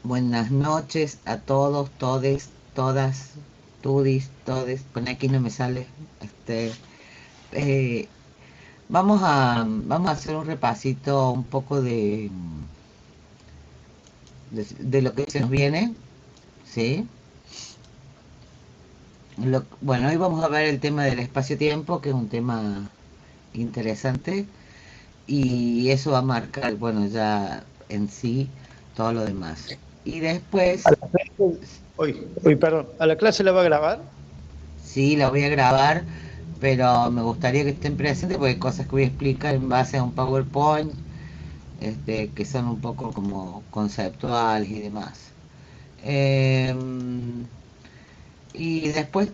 Buenas noches a todos, todes, todas, tudis, todes. Con aquí no me sale. Este, eh, vamos a hacer un repasito un poco de lo que se nos viene, ¿sí? Bueno, hoy vamos a ver el tema del espacio-tiempo, que es un tema interesante, y eso va a marcar, bueno, ya en sí todo lo demás. Y A después, la clase, perdón, ¿a la clase la va a grabar? sí, la voy a grabar, pero me gustaría que estén presentes porque hay cosas que voy a explicar en base a un PowerPoint, que son un poco como conceptuales y demás. Eh, y después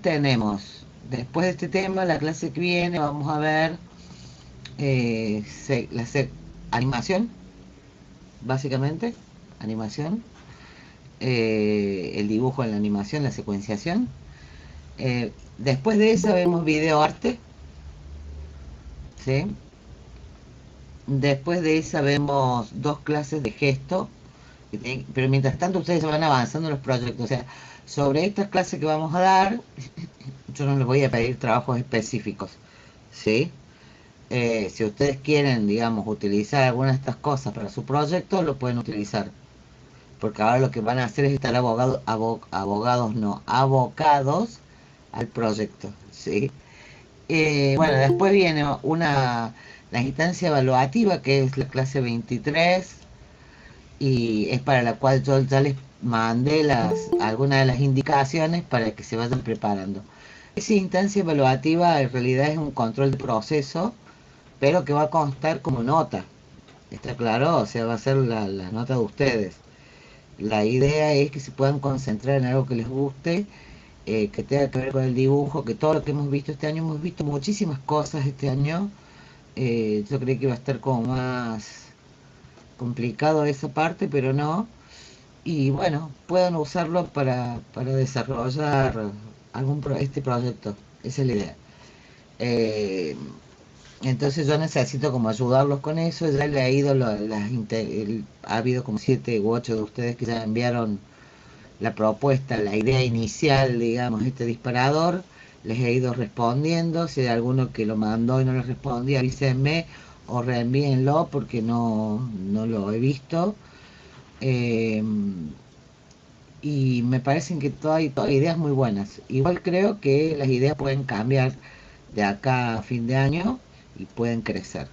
después de este tema, la clase que viene, vamos a ver animación, básicamente, animación, el dibujo en la animación, la secuenciación. Después de eso vemos video arte, ¿sí? Después de esa vemos dos clases de gesto, pero mientras tanto ustedes van avanzando en los proyectos. O sea, sobre estas clases que vamos a dar, yo no les voy a pedir trabajos específicos, ¿sí? Si ustedes quieren, digamos, utilizar alguna de estas cosas para su proyecto, lo pueden utilizar. Porque ahora lo que van a hacer es estar abogados, no, abocados al proyecto, ¿sí? Bueno, después viene la instancia evaluativa, que es la clase 23 y es para la cual yo ya les mandé algunas de las indicaciones para que se vayan preparando. Esa instancia evaluativa en realidad es un control de proceso, pero que va a constar como nota. ¿Está claro? O sea, va a ser la nota de ustedes. La idea es que se puedan concentrar en algo que les guste, que tenga que ver con el dibujo, que todo lo que hemos visto este año, hemos visto muchísimas cosas este año. Yo creí que iba a estar como más complicado esa parte, pero no. Y bueno, puedan usarlo para desarrollar este proyecto. Esa es la idea. Eh, entonces yo necesito como ayudarlos con eso. Ya he leído ha habido como 7 u 8 de ustedes que ya enviaron la propuesta, la idea inicial, digamos, este disparador. Les he ido respondiendo. Si hay alguno que lo mandó y no le respondí, avísenme o reenvíenlo porque no lo he visto. Eh, y me parecen que todas ideas muy buenas. Igual creo que las ideas pueden cambiar de acá a fin de año y pueden crecer.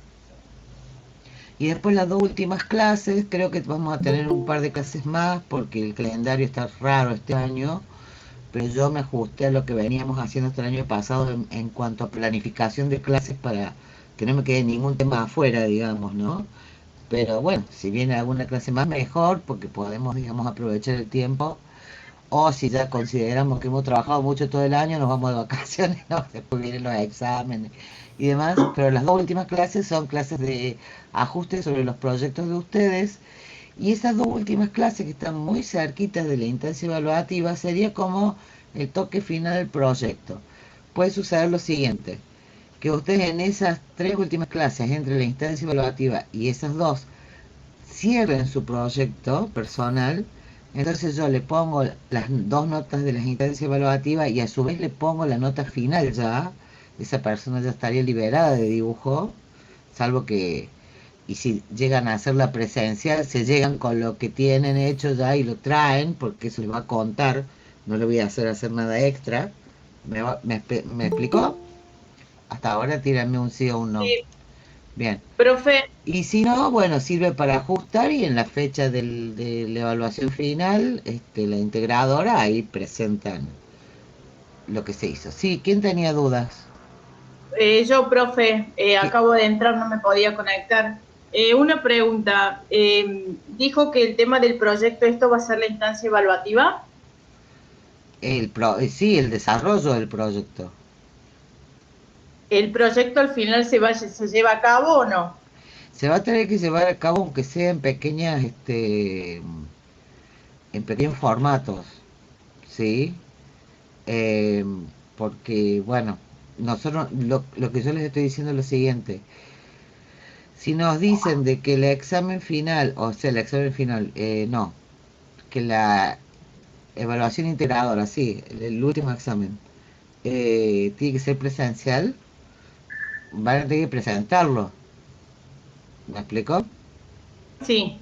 Y después las dos últimas clases, creo que vamos a tener un par de clases más porque el calendario está raro este año, pero yo me ajusté a lo que veníamos haciendo hasta el año pasado en cuanto a planificación de clases para que no me quede ningún tema afuera, digamos, ¿no? Pero bueno, si viene alguna clase más, mejor, porque podemos, digamos, aprovechar el tiempo. O si ya consideramos que hemos trabajado mucho todo el año, nos vamos de vacaciones, ¿no? Después vienen los exámenes y demás. Pero las dos últimas clases son clases de ajuste sobre los proyectos de ustedes. Y esas dos últimas clases que están muy cerquitas de la instancia evaluativa sería como el toque final del proyecto. Puede suceder lo siguiente, que ustedes en esas tres últimas clases, entre la instancia evaluativa y esas dos, cierren su proyecto personal. Entonces yo le pongo las dos notas de las instancias evaluativas y a su vez le pongo la nota final ya. Esa persona ya estaría liberada de dibujo, salvo que, y si llegan a hacer la presencia, se llegan con lo que tienen hecho ya y lo traen, porque eso les va a contar, no le voy a hacer nada extra. ¿Me explicó? Hasta ahora tírenme un sí o un no. Sí, Bien. profe, Y si no, bueno, sirve para ajustar y en la fecha de la evaluación final, la integradora ahí presentan lo que se hizo. Sí, ¿quién tenía dudas? yo, profe, ¿Qué? acabo de entrar, no me podía conectar. Una pregunta, dijo que el tema del proyecto, ¿esto va a ser la instancia evaluativa? Sí, el desarrollo del proyecto. ¿El proyecto al final se lleva a cabo o no? Se va a tener que llevar a cabo aunque sea en pequeños formatos, ¿sí? Eh, Porque, bueno, nosotros, lo que yo les estoy diciendo es lo siguiente. Si nos dicen de que el examen final, o sea, el examen final, no. que la evaluación integradora, sí, el último examen, tiene que ser presencial, van a tener que presentarlo. ¿Me explicó? Sí,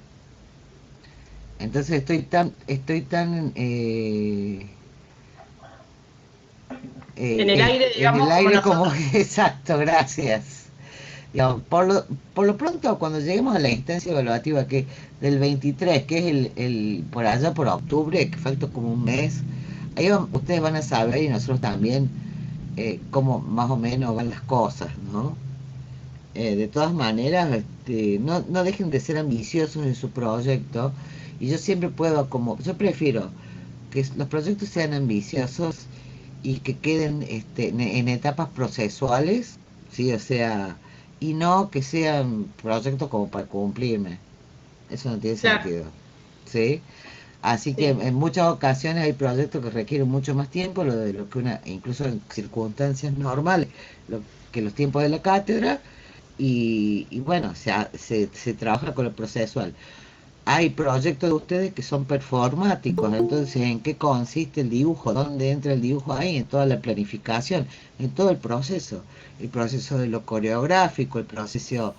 Entonces estoy tan en el aire, en el digamos, como aire como nosotros. exacto, gracias. Digamos, por lo pronto, cuando lleguemos a la instancia evaluativa que del 23, que es por allá por octubre, que falta como un mes, ustedes van a saber y nosotros también cómo más o menos van las cosas, ¿no? De todas maneras, no dejen de ser ambiciosos en su proyecto y yo siempre puedo, yo prefiero que los proyectos sean ambiciosos y que queden en etapas procesuales, ¿sí? O sea, y no que sean proyectos como para cumplirme. Eso no tiene Claro, sentido, ¿sí? Así que sí, en muchas ocasiones hay proyectos que requieren mucho más tiempo, lo de lo que incluso en circunstancias normales, lo, que los tiempos de la cátedra, y bueno, se trabaja con lo procesual. Hay proyectos de ustedes que son performáticos, entonces ¿en qué consiste el dibujo? ¿Dónde entra el dibujo ahí? En toda la planificación, en todo el proceso de lo coreográfico, el proceso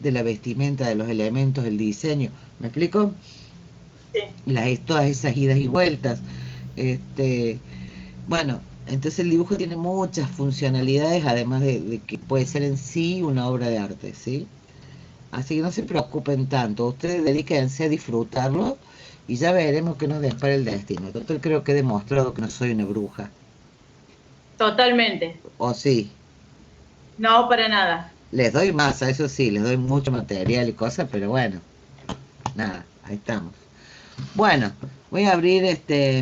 de la vestimenta, de los elementos, el diseño. ¿Me explico? sí. Todas esas idas y vueltas. Este, bueno, entonces el dibujo tiene muchas funcionalidades, además de que puede ser en sí una obra de arte, ¿sí? Así que no se preocupen tanto, ustedes dedíquense a disfrutarlo y ya veremos qué nos depara el destino. Total, creo que he demostrado que no soy una bruja. Totalmente. O sí, No, para nada. les doy masa, eso sí, les doy mucho material y cosas, pero bueno, nada, ahí estamos. Bueno, voy a abrir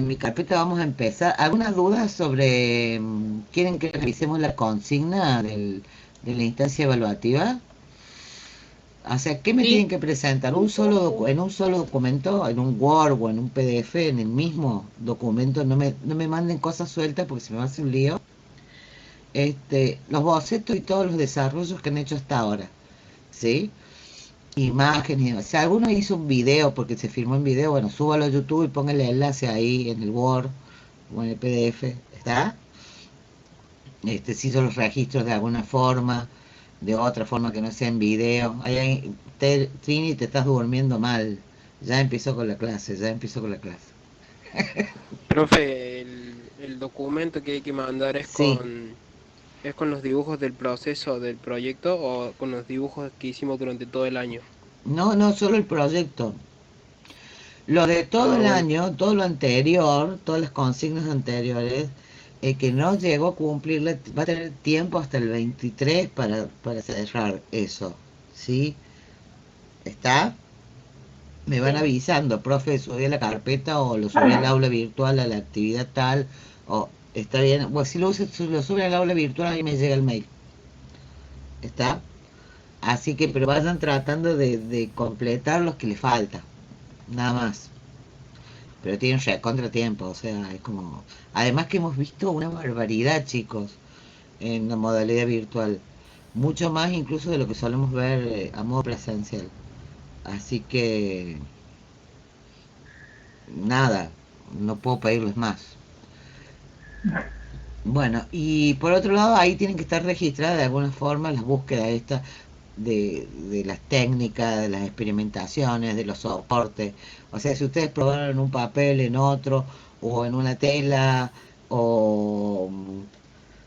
mi carpeta, vamos a empezar. ¿Algunas dudas sobre, quieren que revisemos la consigna de la instancia evaluativa? O sea, ¿qué me tienen Sí, que presentar? En un solo documento, en un Word o en un PDF, en el mismo documento, no me manden cosas sueltas porque se me va a hacer un lío. Los bocetos y todos los desarrollos que han hecho hasta ahora, ¿sí? Imágenes, si alguno hizo un video porque se filmó en video, bueno, súbalo a YouTube y póngale el enlace ahí en el Word o en el PDF, ¿está? Si hizo los registros de alguna forma, de otra forma que no sea en video. Trini, te estás durmiendo mal. Ya empezó con la clase, ya empezó con la clase. Profe, el documento que hay que mandar Sí, es con los dibujos del proceso del proyecto o con los dibujos que hicimos durante todo el año. no, solo el proyecto. Lo de todo Ah, el bueno. año, todo lo anterior, todas las consignas anteriores, que no llegó a cumplirle, va a tener tiempo hasta el 23 para cerrar eso. ¿Sí? ¿Está? Me van sí. avisando, profe, subí a la carpeta o lo subí al aula virtual a la actividad tal, o está bien. Bueno, si lo sube al aula virtual, a mí me llega el mail. ¿Está? Así que, pero vayan tratando de completar los que le falta. Nada más. Pero tienen contratiempo, o sea, es como... Además que hemos visto una barbaridad, chicos, en la modalidad virtual. Mucho más incluso de lo que solemos ver a modo presencial. Así que, nada, no puedo pedirles más. Bueno, y por otro lado, ahí tienen que estar registradas de alguna forma las búsquedas estas de las técnicas, de las experimentaciones, de los soportes. O sea, si ustedes probaron en un papel, en otro, o en una tela, o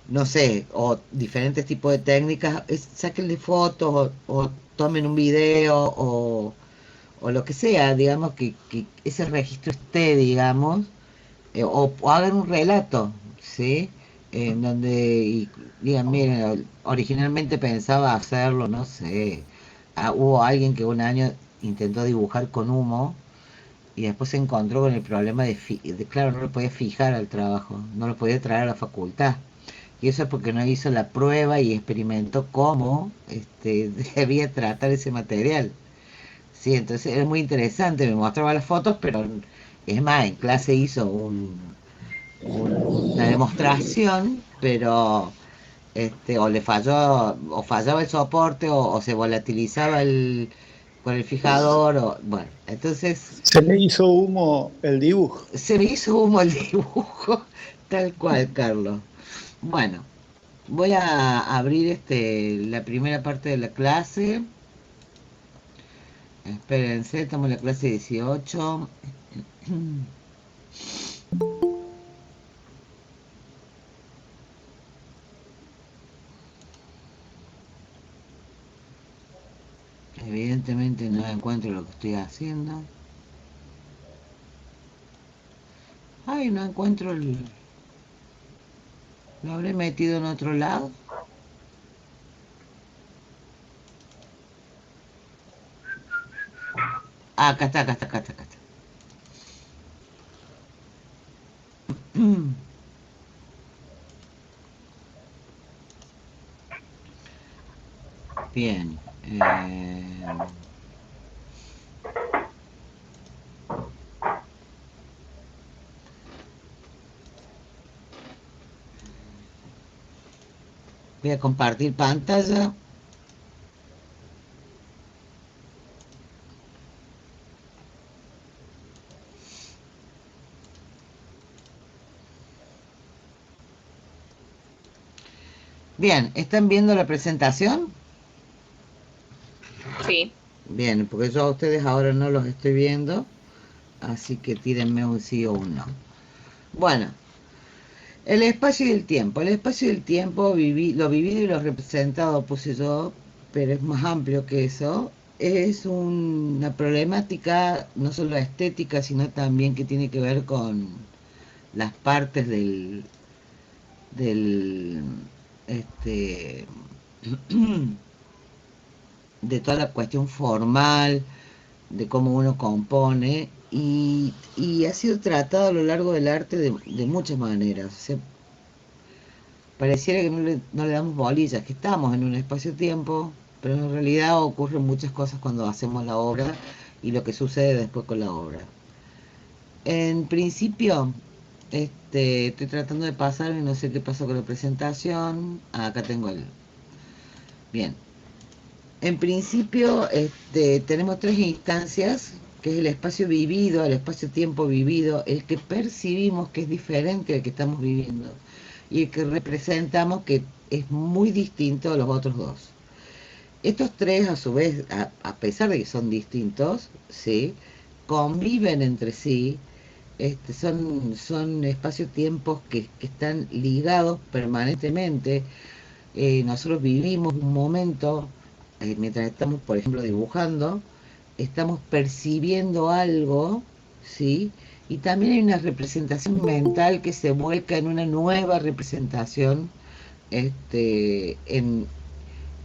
no sé, o diferentes tipos de técnicas, sáquenle fotos o tomen un video o lo que sea, digamos, que ese registro esté, digamos, o hagan un relato, ¿sí? En donde digan, miren, originalmente pensaba hacerlo, no sé, hubo alguien que un año intentó dibujar con humo y después se encontró con el problema claro, no lo podía fijar al trabajo, no lo podía traer a la facultad. Y eso es porque no hizo la prueba y experimentó cómo debía tratar ese material. Sí, entonces era muy interesante, me mostraba las fotos, pero es más, en clase hizo una demostración, pero o le falló, o fallaba el soporte, o se volatilizaba con el fijador, o bueno, entonces Se le hizo humo el dibujo. se me hizo humo el dibujo, tal cual, Carlos. Bueno, voy a abrir la primera parte de la clase. Espérense, estamos en la clase 18. Evidentemente no encuentro lo que estoy haciendo. Ay, no encuentro el... ¿Lo habré metido en otro lado? Ah, acá está, acá está, acá está, acá está. Bien. Voy a compartir pantalla. Bien, ¿están viendo la presentación? Sí. Bien, porque yo a ustedes ahora no los estoy viendo, así que tírenme un sí o un no. Bueno, el espacio y el tiempo. El espacio y el tiempo, lo vivido y lo representado puse yo, pero es más amplio que eso. Es una problemática no solo estética, sino también que tiene que ver con las partes del este, de toda la cuestión formal, de cómo uno compone, y ha sido tratado a lo largo del arte de muchas maneras. O sea, pareciera que no le damos bolillas, que estamos en un espacio-tiempo, pero en realidad ocurren muchas cosas cuando hacemos la obra y lo que sucede después con la obra. En principio, estoy tratando de pasar y no sé qué pasó con la presentación. Ah, acá tengo el... Bien. En principio, tenemos tres instancias, que es el espacio vivido, el espacio-tiempo vivido, el que percibimos que es diferente al que estamos viviendo, y el que representamos que es muy distinto a los otros dos. Estos tres, a su vez, a pesar de que son distintos, ¿sí?, conviven entre sí. Son espacios-tiempos que están ligados permanentemente. Nosotros vivimos un momento, mientras estamos, por ejemplo, dibujando, estamos percibiendo algo, ¿sí? Y también hay una representación mental que se vuelca en una nueva representación, en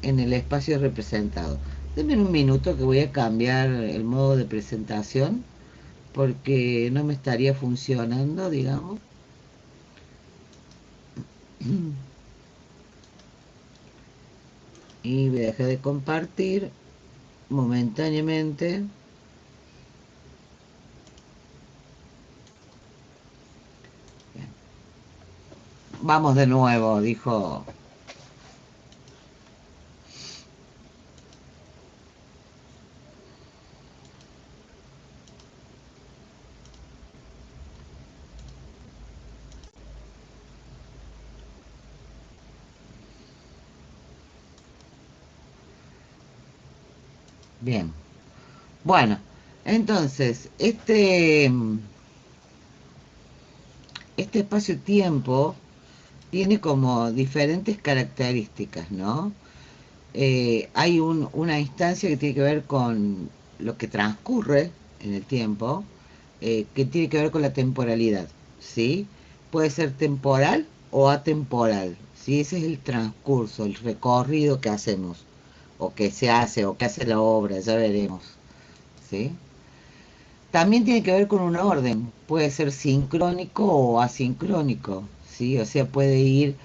el espacio representado. Denme un minuto que voy a cambiar el modo de presentación porque no me estaría funcionando, digamos. Y voy a dejar de compartir momentáneamente. Bien. Vamos de nuevo, dijo. Bien. Bueno, entonces, este espacio-tiempo tiene como diferentes características, ¿no? Hay una instancia que tiene que ver con lo que transcurre en el tiempo, que tiene que ver con la temporalidad, ¿sí? Puede ser temporal o atemporal, ¿sí? Ese es el transcurso, el recorrido que hacemos, o que se hace, o que hace la obra, ya veremos, ¿sí? También tiene que ver con un orden, puede ser sincrónico o asincrónico, ¿sí? O sea, puede ir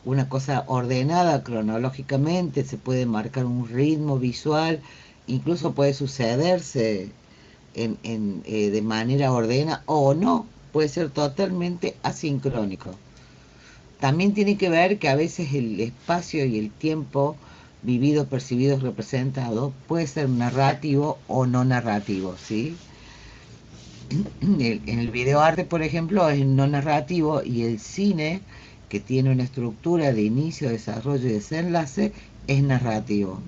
una cosa ordenada cronológicamente, se puede marcar un ritmo visual, incluso puede sucederse de manera ordenada o no, puede ser totalmente asincrónico. También tiene que ver que a veces el espacio y el tiempo vivido, percibido, representado, puede ser narrativo o no narrativo, ¿sí? En el videoarte, por ejemplo, es no narrativo, y el cine, que tiene una estructura de inicio, desarrollo y desenlace, es narrativo,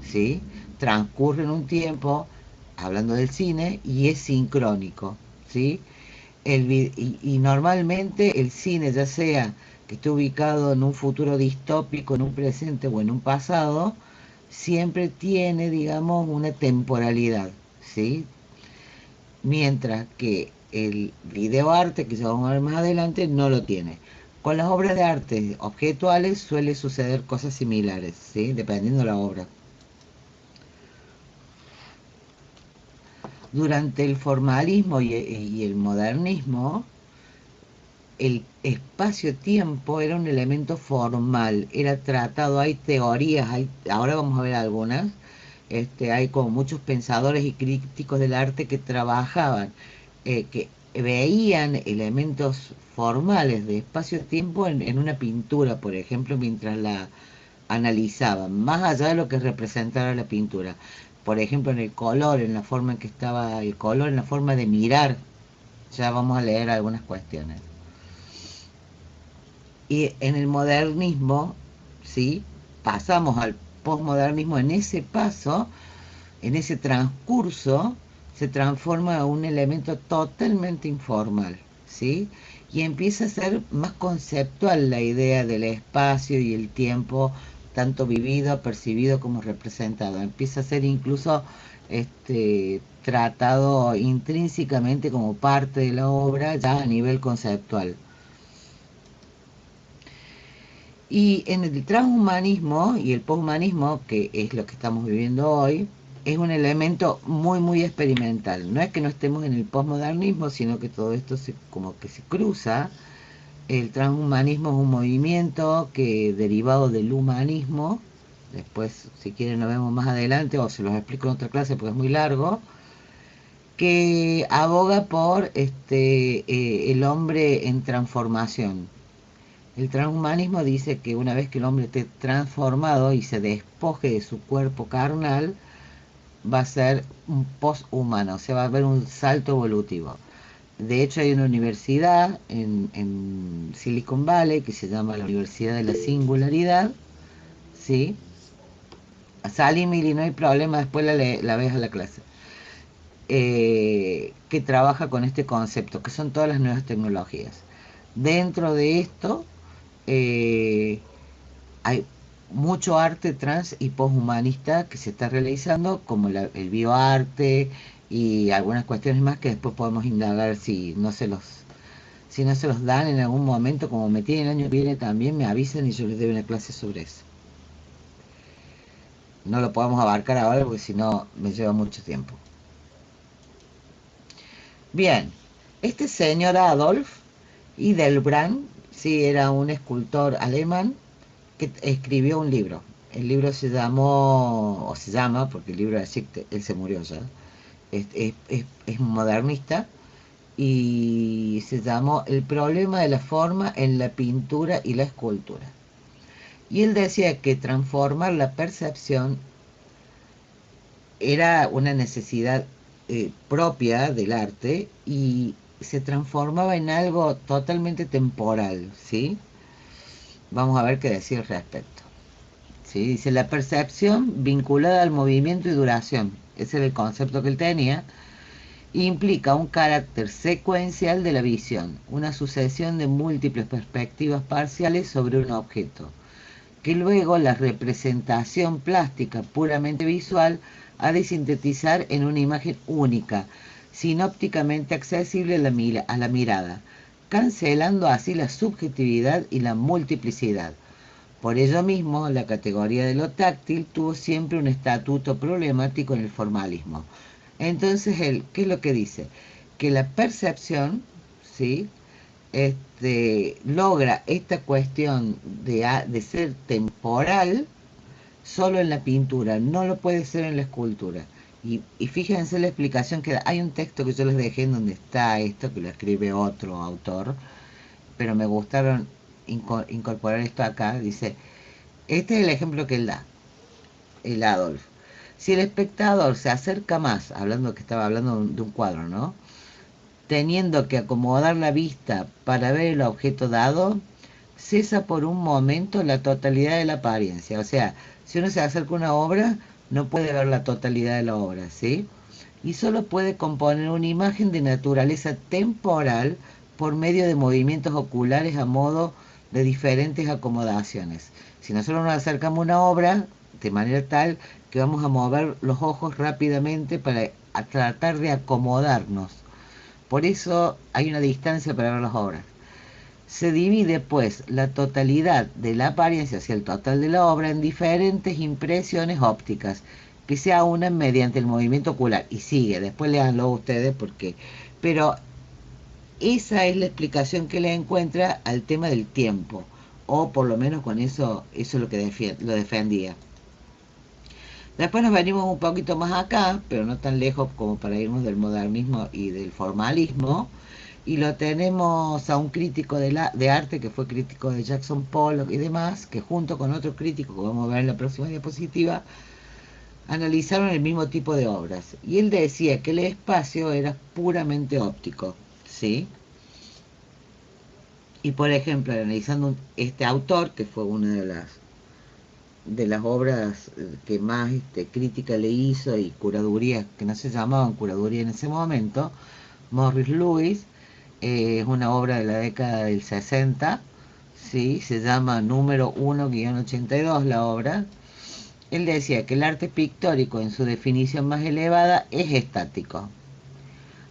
¿sí? Transcurre en un tiempo, hablando del cine, y es sincrónico, ¿sí? Y normalmente el cine, ya sea que esté ubicado en un futuro distópico, en un presente o en un pasado, siempre tiene, digamos, una temporalidad, ¿sí? Mientras que el videoarte, que ya vamos a ver más adelante, no lo tiene. Con las obras de arte objetuales suele suceder cosas similares, ¿sí? Dependiendo de la obra. Durante el formalismo y el modernismo, el espacio-tiempo era un elemento formal, era tratado, hay teorías, ahora vamos a ver algunas, hay como muchos pensadores y críticos del arte que trabajaban, que veían elementos formales de espacio-tiempo en una pintura, por ejemplo, mientras la analizaban, más allá de lo que representara la pintura. Por ejemplo, en el color, en la forma en que estaba el color, en la forma de mirar, ya vamos a leer algunas cuestiones. Y en el modernismo, ¿sí? Pasamos al posmodernismo. En ese paso, en ese transcurso, se transforma en un elemento totalmente informal, ¿sí? Y empieza a ser más conceptual la idea del espacio y el tiempo, tanto vivido, percibido como representado. Empieza a ser incluso tratado intrínsecamente como parte de la obra, ya a nivel conceptual. Y en el transhumanismo y el poshumanismo, que es lo que estamos viviendo hoy, es un elemento muy, muy experimental. No es que no estemos en el posmodernismo, sino que todo esto como que se cruza. El transhumanismo es un movimiento que, derivado del humanismo, después si quieren lo vemos más adelante o se los explico en otra clase porque es muy largo, que aboga por el hombre en transformación. El transhumanismo dice que una vez que el hombre esté transformado y se despoje de su cuerpo carnal, va a ser un post-humano, o sea, va a haber un salto evolutivo. De hecho, hay una universidad en Silicon Valley que se llama la Universidad de la Singularidad, ¿sí? Salim, y no hay problema, después la ves a la clase. Que trabaja con este concepto, que son todas las nuevas tecnologías. Dentro de esto, eh, hay mucho arte trans y poshumanista que se está realizando, como el bioarte y algunas cuestiones más que después podemos indagar si no se los dan en algún momento, como me tienen el año que viene también, me avisan y yo les doy una clase sobre eso. No lo podemos abarcar ahora porque si no me lleva mucho tiempo. Bien, este señor Adolf Hildebrandt, sí, era un escultor alemán que escribió un libro. El libro se llamó, o se llama, porque el libro existe, él se murió ya, es modernista, y se llamó El problema de la forma en la pintura y la escultura. Y él decía que transformar la percepción era una necesidad propia del arte y se transformaba en algo totalmente temporal, ¿sí? Vamos a ver qué decir al respecto. ¿Sí? Dice, la percepción vinculada al movimiento y duración, ese era el concepto que él tenía, implica un carácter secuencial de la visión, una sucesión de múltiples perspectivas parciales sobre un objeto, que luego la representación plástica puramente visual ha de sintetizar en una imagen única, sinópticamente accesible a la mirada, cancelando así la subjetividad y la multiplicidad. Por ello mismo, la categoría de lo táctil tuvo siempre un estatuto problemático en el formalismo. Entonces, ¿qué es lo que dice? Que la percepción, ¿sí? Logra esta cuestión de ser temporal solo en la pintura, no lo puede ser en la escultura. Y fíjense la explicación que da. Hay un texto que yo les dejé en donde está esto, que lo escribe otro autor, pero me gustaron incorporar esto acá. Dice, este es el ejemplo que él da. el Adolf. Si el espectador se acerca más, hablando que estaba hablando de un cuadro, ¿no? Teniendo que acomodar la vista para ver el objeto dado, cesa por un momento la totalidad de la apariencia. O sea, si uno se acerca a una obra, no puede ver la totalidad de la obra, ¿sí? Y solo puede componer una imagen de naturaleza temporal por medio de movimientos oculares a modo de diferentes acomodaciones. Si nosotros nos acercamos a una obra de manera tal que vamos a mover los ojos rápidamente para tratar de acomodarnos. Por eso hay una distancia para ver las obras. Se divide pues la totalidad de la apariencia, o sea, el total de la obra, en diferentes impresiones ópticas que se aunan mediante el movimiento ocular. Y sigue, después léanlo ustedes porque... Pero esa es la explicación que le encuentra al tema del tiempo, o por lo menos con eso es lo que lo defendía. Después nos venimos un poquito más acá, pero no tan lejos como para irnos del modernismo y del formalismo, y lo tenemos a un crítico de arte que fue crítico de Jackson Pollock y demás, que junto con otro crítico que vamos a ver en la próxima diapositiva, analizaron el mismo tipo de obras. Y él decía que el espacio era puramente óptico, ¿sí? Y por ejemplo, analizando este autor, que fue una de las obras que más crítica le hizo y curaduría, que no se llamaban curaduría en ese momento, Morris Louis, es una obra de la década del 60, ¿sí? Se llama número 1-82 la obra. Él decía que el arte pictórico en su definición más elevada es estático,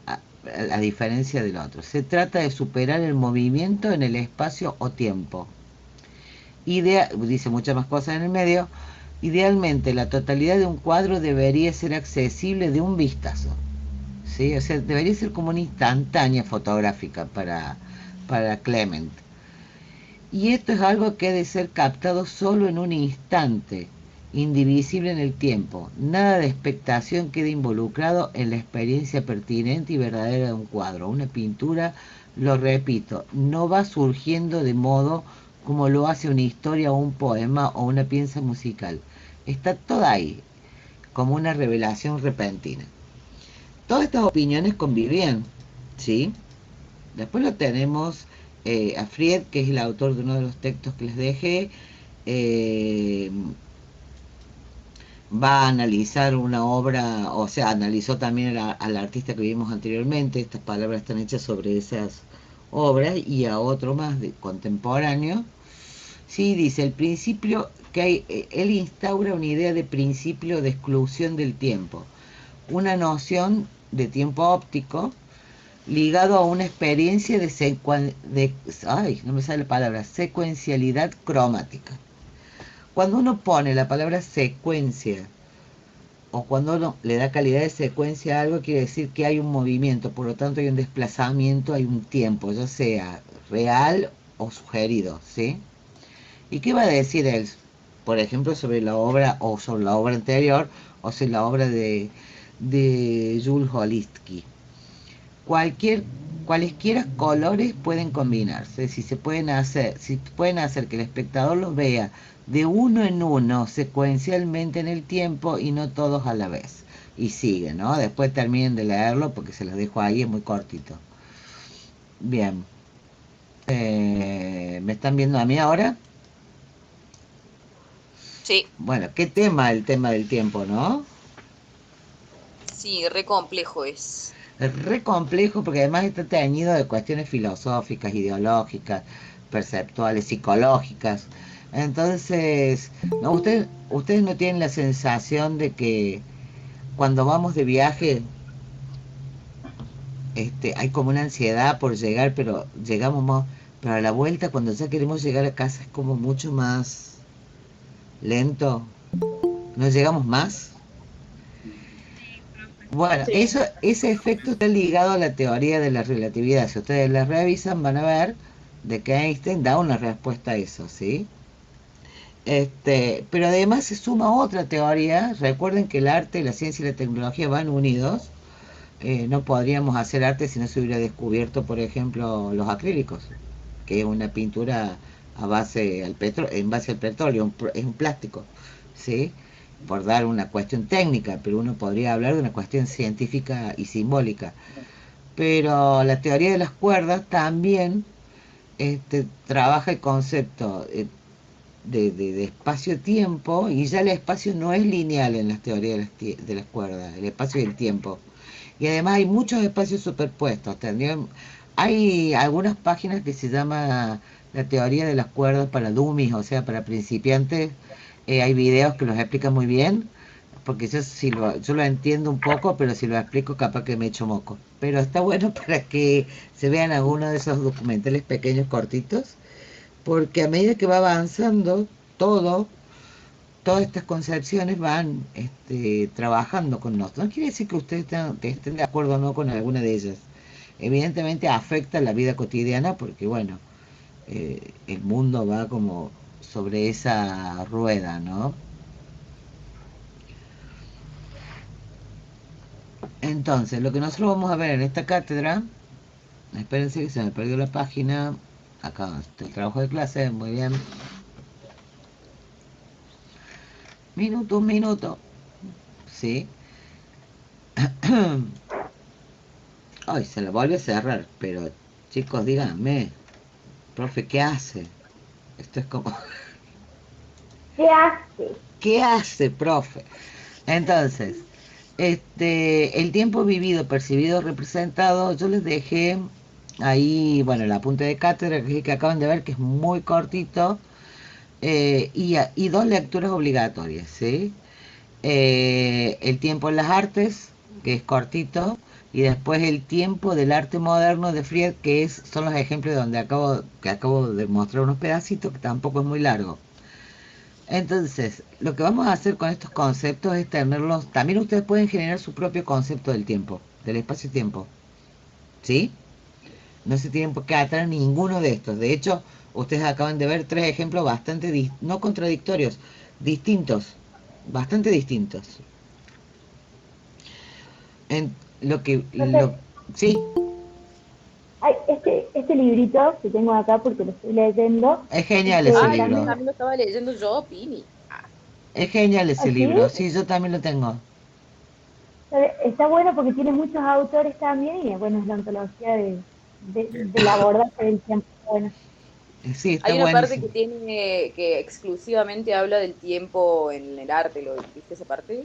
a diferencia del otro. Se trata de superar el movimiento en el espacio o tiempo. Dice muchas más cosas en el medio. Idealmente la totalidad de un cuadro debería ser accesible de un vistazo, ¿sí? O sea, debería ser como una instantánea fotográfica para Clement. Y esto es algo que ha de ser captado solo en un instante, indivisible en el tiempo. Nada de expectación queda involucrado en la experiencia pertinente y verdadera de un cuadro. Una pintura, lo repito, no va surgiendo de modo como lo hace una historia o un poema o una pieza musical. Está toda ahí, como una revelación repentina. Todas estas opiniones convivían, ¿sí? Después lo tenemos a Fried, que es el autor de uno de los textos que les dejé. Va a analizar una obra, o sea, analizó también al artista que vimos anteriormente. Estas palabras están hechas sobre esas obras, y a otro más de contemporáneo. Sí, dice el principio que hay, él instaura una idea de principio de exclusión del tiempo, una noción de tiempo óptico ligado a una experiencia no me sale la palabra, secuencialidad cromática. Cuando uno pone la palabra secuencia, o cuando uno le da calidad de secuencia a algo, quiere decir que hay un movimiento, por lo tanto hay un desplazamiento, hay un tiempo, ya sea real o sugerido, ¿sí? ¿Y qué va a decir él? Por ejemplo, sobre la obra, o sobre la obra anterior, o sobre la obra de Jules Holitsky. Cualesquiera colores pueden combinarse, si pueden hacer que el espectador los vea de uno en uno, secuencialmente en el tiempo, y no todos a la vez. Y sigue, ¿no? Después terminen de leerlo porque se los dejo ahí, es muy cortito. Bien. ¿Me están viendo a mí ahora? Sí. Bueno, ¿qué tema? El tema del tiempo, ¿no? Sí, re complejo es. Es re complejo porque además está teñido de cuestiones filosóficas, ideológicas, perceptuales, psicológicas. Entonces, ¿no? Ustedes no tienen la sensación de que cuando vamos de viaje, hay como una ansiedad por llegar, pero llegamos más, pero a la vuelta cuando ya queremos llegar a casa es como mucho más lento, no llegamos más? Bueno, Sí. ese efecto está ligado a la teoría de la relatividad. Si ustedes la revisan, van a ver de que Einstein da una respuesta a eso, ¿sí? Pero además se suma otra teoría. Recuerden que el arte, la ciencia y la tecnología van unidos. No podríamos hacer arte si no se hubiera descubierto, por ejemplo, los acrílicos, que es una pintura en base al petróleo, es un plástico, ¿sí? por dar una cuestión técnica, pero uno podría hablar de una cuestión científica y simbólica. Pero la teoría de las cuerdas también trabaja el concepto de espacio-tiempo, y ya el espacio no es lineal en las teorías de las cuerdas, el espacio y el tiempo. Y además hay muchos espacios superpuestos. Hay algunas páginas que se llama la teoría de las cuerdas para dummies, o sea, para principiantes. Hay videos que los explican muy bien, porque yo lo entiendo un poco, pero si lo explico capaz que me echo moco. Pero está bueno para que se vean algunos de esos documentales pequeños, cortitos, porque a medida que va avanzando todo, todas estas concepciones van trabajando con nosotros. No quiere decir que ustedes que estén de acuerdo o no con alguna de ellas. Evidentemente afecta la vida cotidiana porque, bueno, el mundo va como sobre esa rueda, ¿no? Entonces, lo que nosotros vamos a ver en esta cátedra, espérense que se me perdió la página, acá está el trabajo de clase, muy bien. Un minuto, ¿sí? Ay, se lo vuelve a cerrar, pero chicos, díganme, profe, ¿qué hace? Esto es como... ¿Qué hace? ¿Qué hace, profe? Entonces, el tiempo vivido, percibido, representado, yo les dejé ahí, bueno, el apunte de cátedra que acaban de ver, que es muy cortito, y dos lecturas obligatorias, ¿sí? El tiempo en las artes, que es cortito, y después el tiempo del arte moderno de Fried, son los ejemplos donde acabo de mostrar unos pedacitos, que tampoco es muy largo. Entonces, lo que vamos a hacer con estos conceptos es tenerlos. También ustedes pueden generar su propio concepto del tiempo, del espacio-tiempo, ¿sí? No se tienen por qué atar a ninguno de estos. De hecho, ustedes acaban de ver tres ejemplos bastante, no contradictorios, distintos, bastante distintos. En Entonces, sí, hay este librito que tengo acá porque lo estoy leyendo, es genial ese Ay, libro. también lo estaba leyendo yo, Pini. Es genial ese ¿así? libro. Sí, yo también lo tengo. Está bueno porque tiene muchos autores también y bueno, es la antología del abordaje del tiempo. Bueno, Sí, está Hay una parte buenísimo. que tiene que exclusivamente habla del tiempo en el arte, ¿viste esa parte?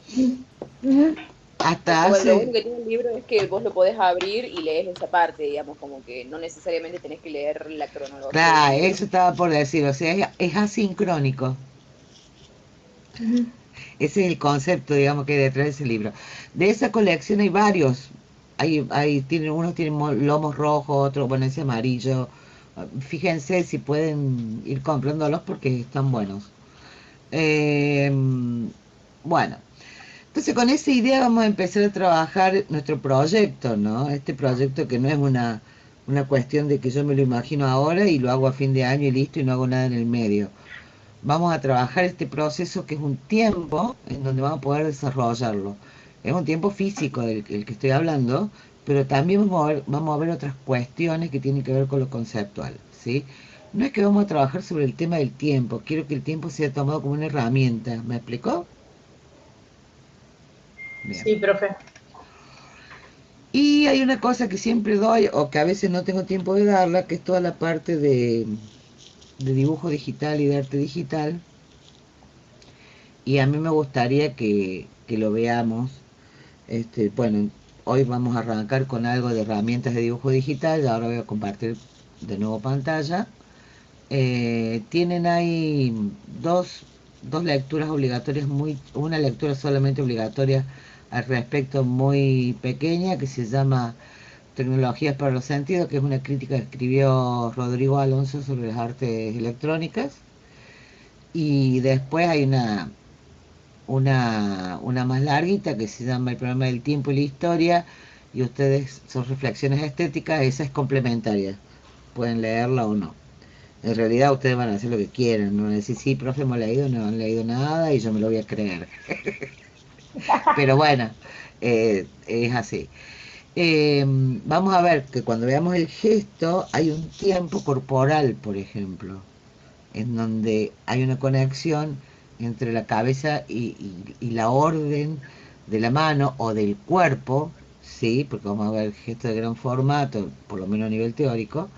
ujú. Hasta Bueno, lo bueno hace... que tiene el libro es que vos lo podés abrir y lees esa parte, digamos, como que no necesariamente tenés que leer la cronología del Claro, libro. eso estaba por decir. O sea, es asincrónico. Ujú. Ese es el concepto, digamos, que hay detrás de ese libro. De esa colección hay varios. Unos tienen lomos rojos, otros, bueno, ese amarillo. Fíjense si pueden ir comprándolos porque están buenos. Eh, bueno, entonces con esa idea vamos a empezar a trabajar nuestro proyecto, ¿no? Este proyecto que no es una cuestión de que yo me lo imagino ahora y lo hago a fin de año y listo y no hago nada en el medio. Vamos a trabajar este proceso que es un tiempo en donde vamos a poder desarrollarlo. Es un tiempo físico del que estoy hablando, pero también vamos a ver otras cuestiones que tienen que ver con lo conceptual, ¿sí? No es que vamos a trabajar sobre el tema del tiempo, quiero que el tiempo sea tomado como una herramienta, ¿me explicó? Bien. Sí, profe. Y hay una cosa que siempre doy, o que a veces no tengo tiempo de darla, que es toda la parte de dibujo digital y de arte digital. Y a mí me gustaría que lo veamos. Bueno, hoy vamos a arrancar con algo de herramientas de dibujo digital. Y ahora voy a compartir de nuevo pantalla. Tienen ahí dos lecturas obligatorias, una lectura solamente obligatoria al respecto muy pequeña que se llama Tecnologías para los Sentidos, que es una crítica que escribió Rodrigo Alonso sobre las artes electrónicas. Y después hay una más larguita que se llama El problema del tiempo y la historia, y ustedes son reflexiones estéticas, esa es complementaria, pueden leerla o no. En realidad ustedes van a hacer lo que quieran, no van a decir, sí, profe, hemos leído, no han leído nada y yo me lo voy a creer. Pero bueno, es así. Vamos a ver que cuando veamos el gesto hay un tiempo corporal, por ejemplo, en donde hay una conexión entre la cabeza y la orden de la mano o del cuerpo, ¿sí? Porque vamos a ver gestos de gran formato, por lo menos a nivel teórico,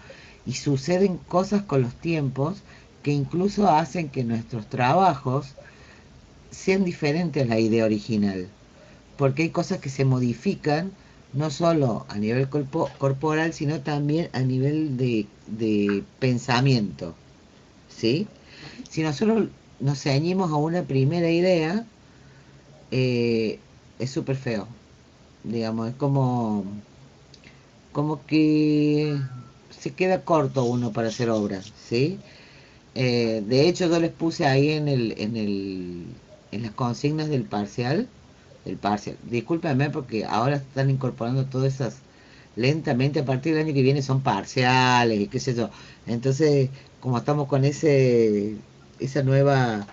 y suceden cosas con los tiempos que incluso hacen que nuestros trabajos sean diferentes a la idea original, porque hay cosas que se modifican no solo a nivel corporal, sino también a nivel de pensamiento, ¿sí? Si nosotros nos ceñimos a una primera idea, es súper feo, digamos, es como que se queda corto uno para hacer obras, ¿sí? De hecho, yo les puse ahí en las consignas del parcial. Discúlpenme porque ahora están incorporando todas esas lentamente. A partir del año que viene son parciales y qué sé yo. Entonces, como estamos con esa nueva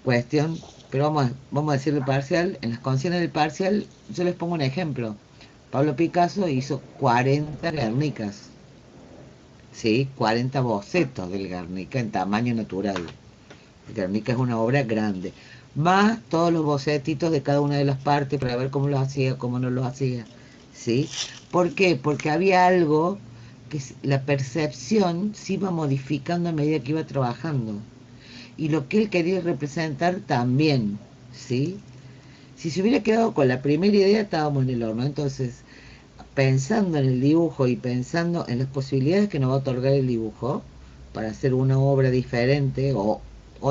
cuestión, pero vamos a decirle parcial. En las consignas del parcial, yo les pongo un ejemplo. Pablo Picasso hizo 40 Guernicas, ¿sí? 40 bocetos del Guernica en tamaño natural. El Guernica es una obra grande. Más todos los bocetitos de cada una de las partes para ver cómo los hacía, cómo no los hacía. ¿Sí? ¿Por qué? Porque había algo que la percepción se iba modificando a medida que iba trabajando. Y lo que él quería representar también. ¿Sí? Si se hubiera quedado con la primera idea, estábamos en el horno. Entonces, pensando en el dibujo y pensando en las posibilidades que nos va a otorgar el dibujo para hacer una obra diferente o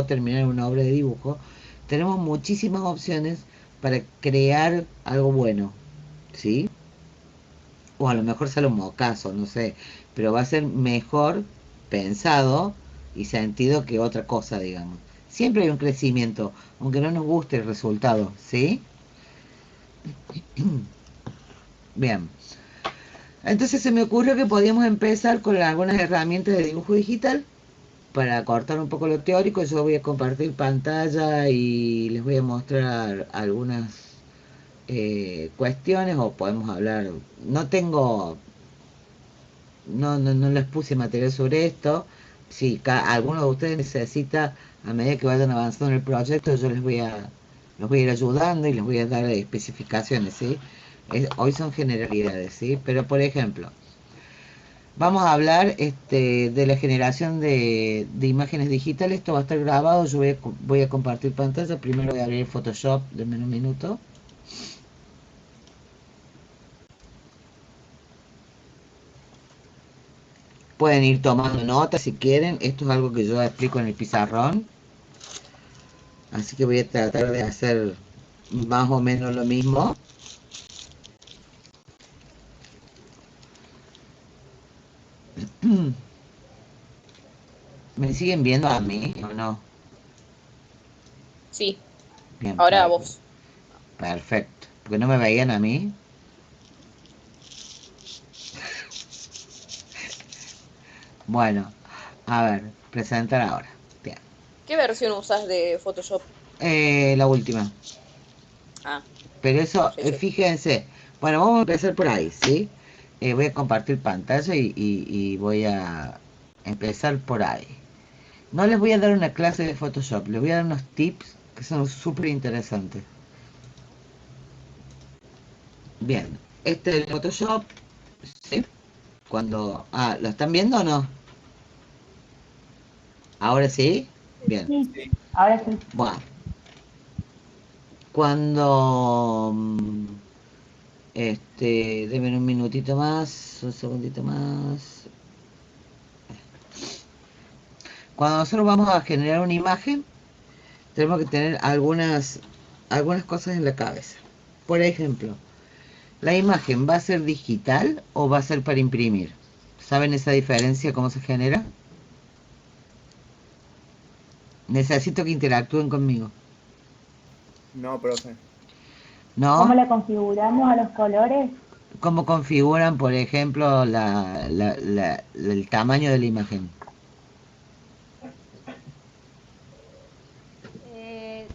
terminar una obra de dibujo, tenemos muchísimas opciones para crear algo bueno, ¿sí? O a lo mejor sale un mocazo, no sé, pero va a ser mejor pensado y sentido que otra cosa, digamos. Siempre hay un crecimiento, aunque no nos guste el resultado, ¿sí? Bien. Entonces se me ocurrió que podíamos empezar con algunas herramientas de dibujo digital para cortar un poco lo teórico. Yo voy a compartir pantalla y les voy a mostrar algunas cuestiones o podemos hablar. No les puse material sobre esto. Si alguno de ustedes necesita, a medida que vayan avanzando en el proyecto, yo los voy a ir ayudando y les voy a dar especificaciones, ¿sí? Hoy son generalidades, ¿sí? Pero por ejemplo, vamos a hablar de la generación de imágenes digitales. Esto va a estar grabado. Yo voy a compartir pantalla. Primero voy a abrir Photoshop. Denme un minuto. Pueden ir tomando notas si quieren. Esto es algo que yo explico en el pizarrón. Así que voy a tratar de hacer más o menos lo mismo. ¿Me siguen viendo a mí o no? Sí, Bien, ahora a vos. Perfecto. Porque no me veían a mí. Bueno, a ver, presentar ahora. Bien. ¿Qué versión usas de Photoshop? La última. Ah, Pero eso, sí, sí. fíjense. Bueno, vamos a empezar por ahí, ¿sí? Voy a compartir pantalla y voy a empezar por ahí. No les voy a dar una clase de Photoshop, les voy a dar unos tips que son súper interesantes. Bien, este es el Photoshop, ¿sí? Cuando... Ah, ¿lo están viendo o no? ¿Ahora sí? Bien. Sí, ahora sí. Bueno, cuando... denme un minutito más, un segundito más. Cuando nosotros vamos a generar una imagen, tenemos que tener algunas cosas en la cabeza. Por ejemplo, ¿la imagen va a ser digital o va a ser para imprimir? ¿Saben esa diferencia, cómo se genera? Necesito que interactúen conmigo. No, profe. ¿Cómo ¿No? la configuramos a los colores? ¿Cómo configuran, por ejemplo, el tamaño de la imagen?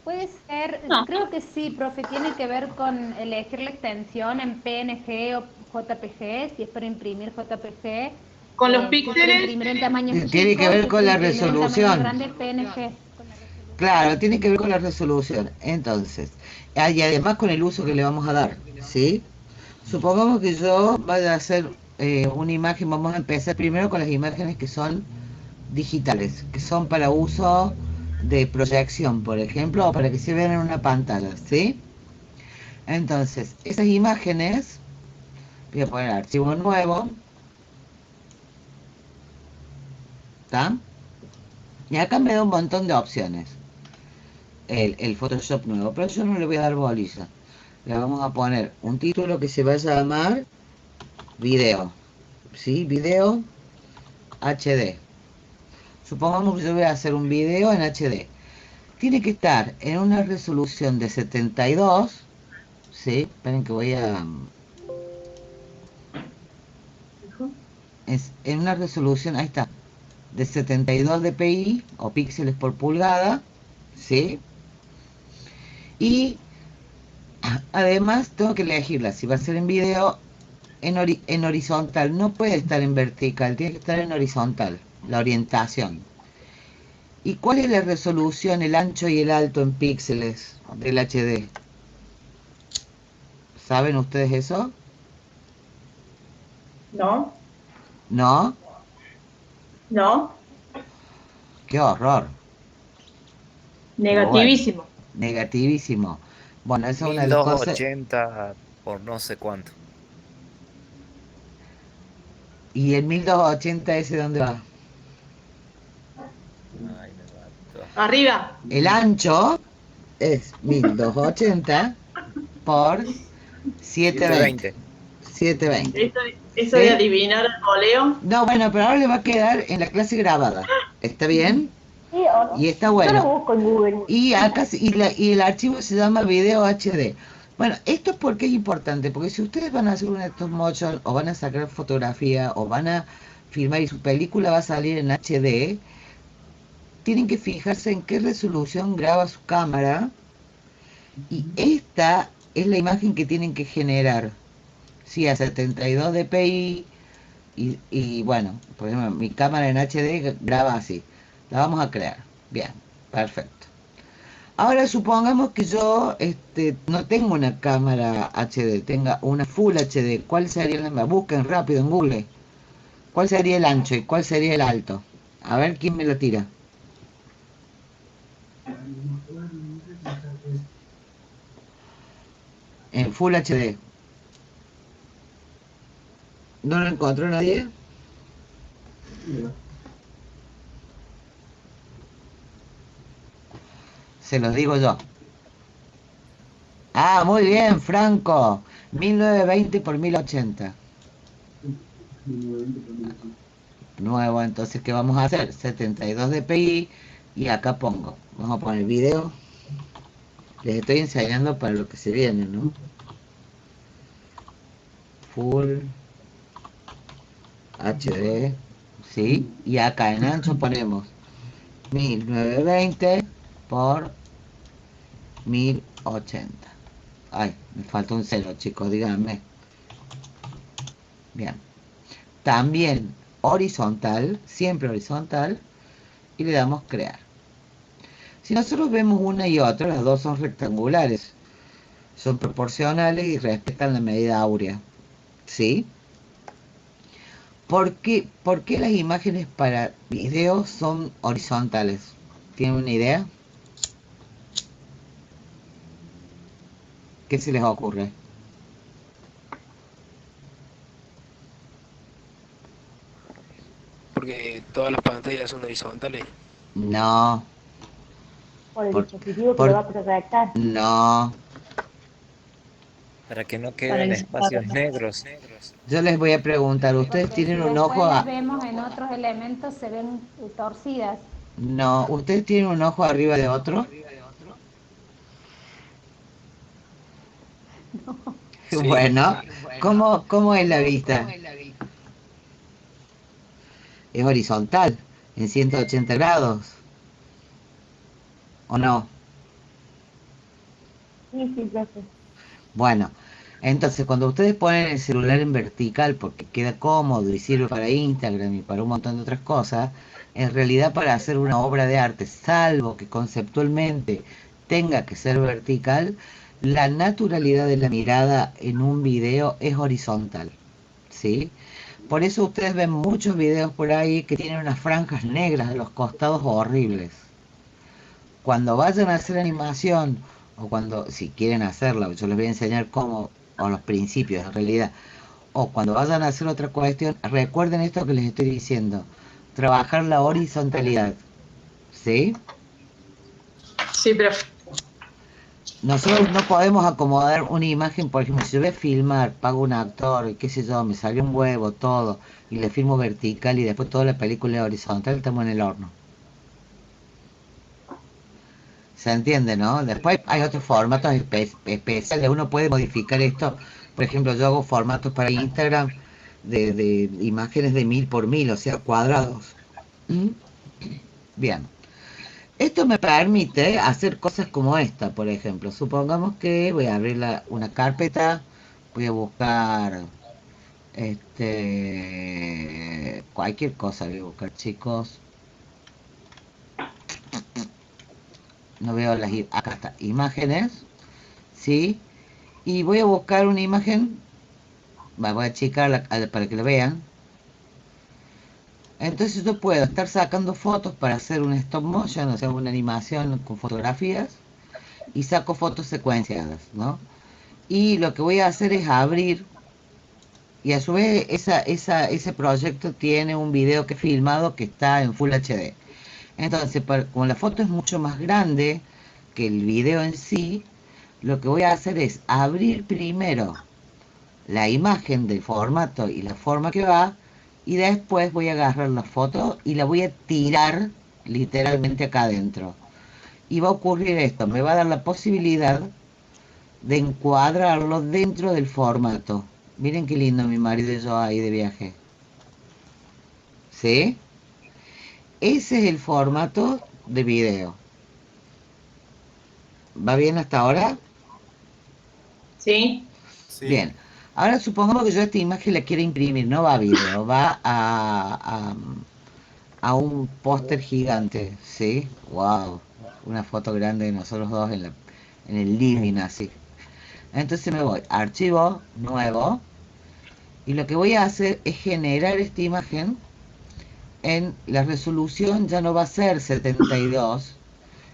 Puede ser, creo que sí, profe, tiene que ver con elegir la extensión en PNG o JPG, si es para imprimir JPG, Con los si es para píxeles, imprimir en tamaños Tiene que chicos, ver si es con para la imprimir en tamaños resolución. grandes, PNG. Claro, tiene que ver con la resolución. Entonces, y además con el uso que le vamos a dar, ¿sí? Supongamos que yo vaya a hacer una imagen, vamos a empezar primero con las imágenes que son digitales, que son para uso de proyección, por ejemplo, o para que se vean en una pantalla, ¿sí? Entonces, esas imágenes, voy a poner archivo nuevo, ¿está? Y acá me da un montón de opciones, el Photoshop nuevo, pero yo no le voy a dar bolilla. Le vamos a poner un título que se va a llamar video, ¿sí? Video HD. Supongamos que yo voy a hacer un video en HD. Tiene que estar en una resolución de 72, ¿sí? Esperen que voy a... Es en una resolución, ahí está, de 72 dpi o píxeles por pulgada, ¿sí? Y además tengo que elegirla, si va a ser en video, en horizontal, no puede estar en vertical, tiene que estar en horizontal, la orientación. ¿Y cuál es la resolución, el ancho y el alto en píxeles del HD? ¿Saben ustedes eso? No, ¿No? no, ¡Qué horror! Pero bueno, negativísimo. negativísimo. Bueno, esa es una de las cosas. 1280 por no sé cuánto. ¿Y el 1280 ese dónde va? Ay, me mató. Arriba. El ancho es 1280 por 720. 720. 720. Eso de ¿Sí? adivinar el voleo. No, bueno, pero ahora le va a quedar en la clase grabada. ¿Está bien? Sí, o Y está yo lo bueno. busco en Google. Y acá y el archivo se llama video HD. Bueno, esto es porque es importante, porque si ustedes van a hacer un stop motion o van a sacar fotografía o van a filmar y su película va a salir en HD, tienen que fijarse en qué resolución graba su cámara y esta es la imagen que tienen que generar. Sí, a 72 dpi y bueno, por ejemplo, mi cámara en HD graba así. La vamos a crear. Bien, perfecto. Ahora supongamos que yo no tengo una cámara HD, tenga una Full HD. ¿Cuál sería la? Busquen rápido en Google. ¿Cuál sería el ancho y cuál sería el alto? A ver quién me lo tira. En Full HD. ¿No lo encontró nadie? Se los digo yo. Ah, muy bien, Franco. 1920 por 1080. Nuevo, entonces, ¿qué vamos a hacer? 72 dpi y acá pongo. Vamos a poner video. Les estoy ensayando para lo que se viene, ¿no? Full HD, ¿sí? Y acá en ancho ponemos 1920 por 1080. Ay, me falta un cero, chicos, díganme. Bien. También horizontal, siempre horizontal, y le damos crear. Si nosotros vemos una y otra, las dos son rectangulares, son proporcionales y respetan la medida áurea, ¿sí? ¿Por qué las imágenes para video son horizontales? ¿Tienen una idea? ¿Qué se les ocurre? Porque todas las pantallas son horizontales. No, Por el por, dispositivo que lo va a por, proyectar. no. Para que no Para queden que se espacios pueda- negros. Yo les voy a preguntar, ¿ustedes Porque si tienen un ojo después las vemos en otros elementos, se ven torcidas. No, ¿ustedes tienen un ojo arriba de otro? Sí. Bueno, ¿cómo es la vista? Es horizontal, en 180 grados, ¿o no? Sí, sí, ya sé. Bueno, Entonces, cuando ustedes ponen el celular en vertical porque queda cómodo y sirve para Instagram y para un montón de otras cosas, en realidad para hacer una obra de arte, salvo que conceptualmente tenga que ser vertical, la naturalidad de la mirada en un video es horizontal, ¿sí? Por eso ustedes ven muchos videos por ahí que tienen unas franjas negras a los costados horribles. Cuando vayan a hacer animación, o cuando, si quieren hacerla, yo les voy a enseñar cómo, o los principios en realidad, o cuando vayan a hacer otra cuestión, recuerden esto que les estoy diciendo, trabajar la horizontalidad, ¿sí? Sí, pero Nosotros no podemos acomodar una imagen, por ejemplo, si yo voy a filmar, pago un actor, y qué sé yo, me salió un huevo, todo, y le filmo vertical y después toda la película es horizontal, estamos en el horno. Se entiende, ¿no? Después hay otros formatos especiales. Uno puede modificar esto. Por ejemplo, yo hago formatos para Instagram de imágenes de 1000 por 1000, o sea, cuadrados. ¿Mm? Bien. Esto me permite hacer cosas como esta, por ejemplo. Supongamos que voy a abrir una carpeta, voy a buscar cualquier cosa, voy a buscar, chicos. No veo acá está, imágenes, ¿sí? Y voy a buscar una imagen, voy a achicarla para que la vean. Entonces yo puedo estar sacando fotos para hacer un stop motion, o sea, una animación con fotografías, y saco fotos secuenciadas, ¿no? Y lo que voy a hacer es abrir, y a su vez ese proyecto tiene un video que he filmado que está en Full HD. Entonces, como la foto es mucho más grande que el video en sí, lo que voy a hacer es abrir primero la imagen del formato y la forma que va, y después voy a agarrar la foto y la voy a tirar literalmente acá adentro. Y va a ocurrir esto, me va a dar la posibilidad de encuadrarlo dentro del formato. Miren qué lindo mi marido y yo ahí de viaje. ¿Sí? Ese es el formato de video. ¿Va bien hasta ahora? sí. Sí. Bien. Ahora supongamos que yo esta imagen la quiero imprimir, no va a video, va a un póster gigante, ¿sí? Wow, una foto grande de nosotros dos en el living así. Entonces me voy, archivo, nuevo, y lo que voy a hacer es generar esta imagen en la resolución, ya no va a ser 72,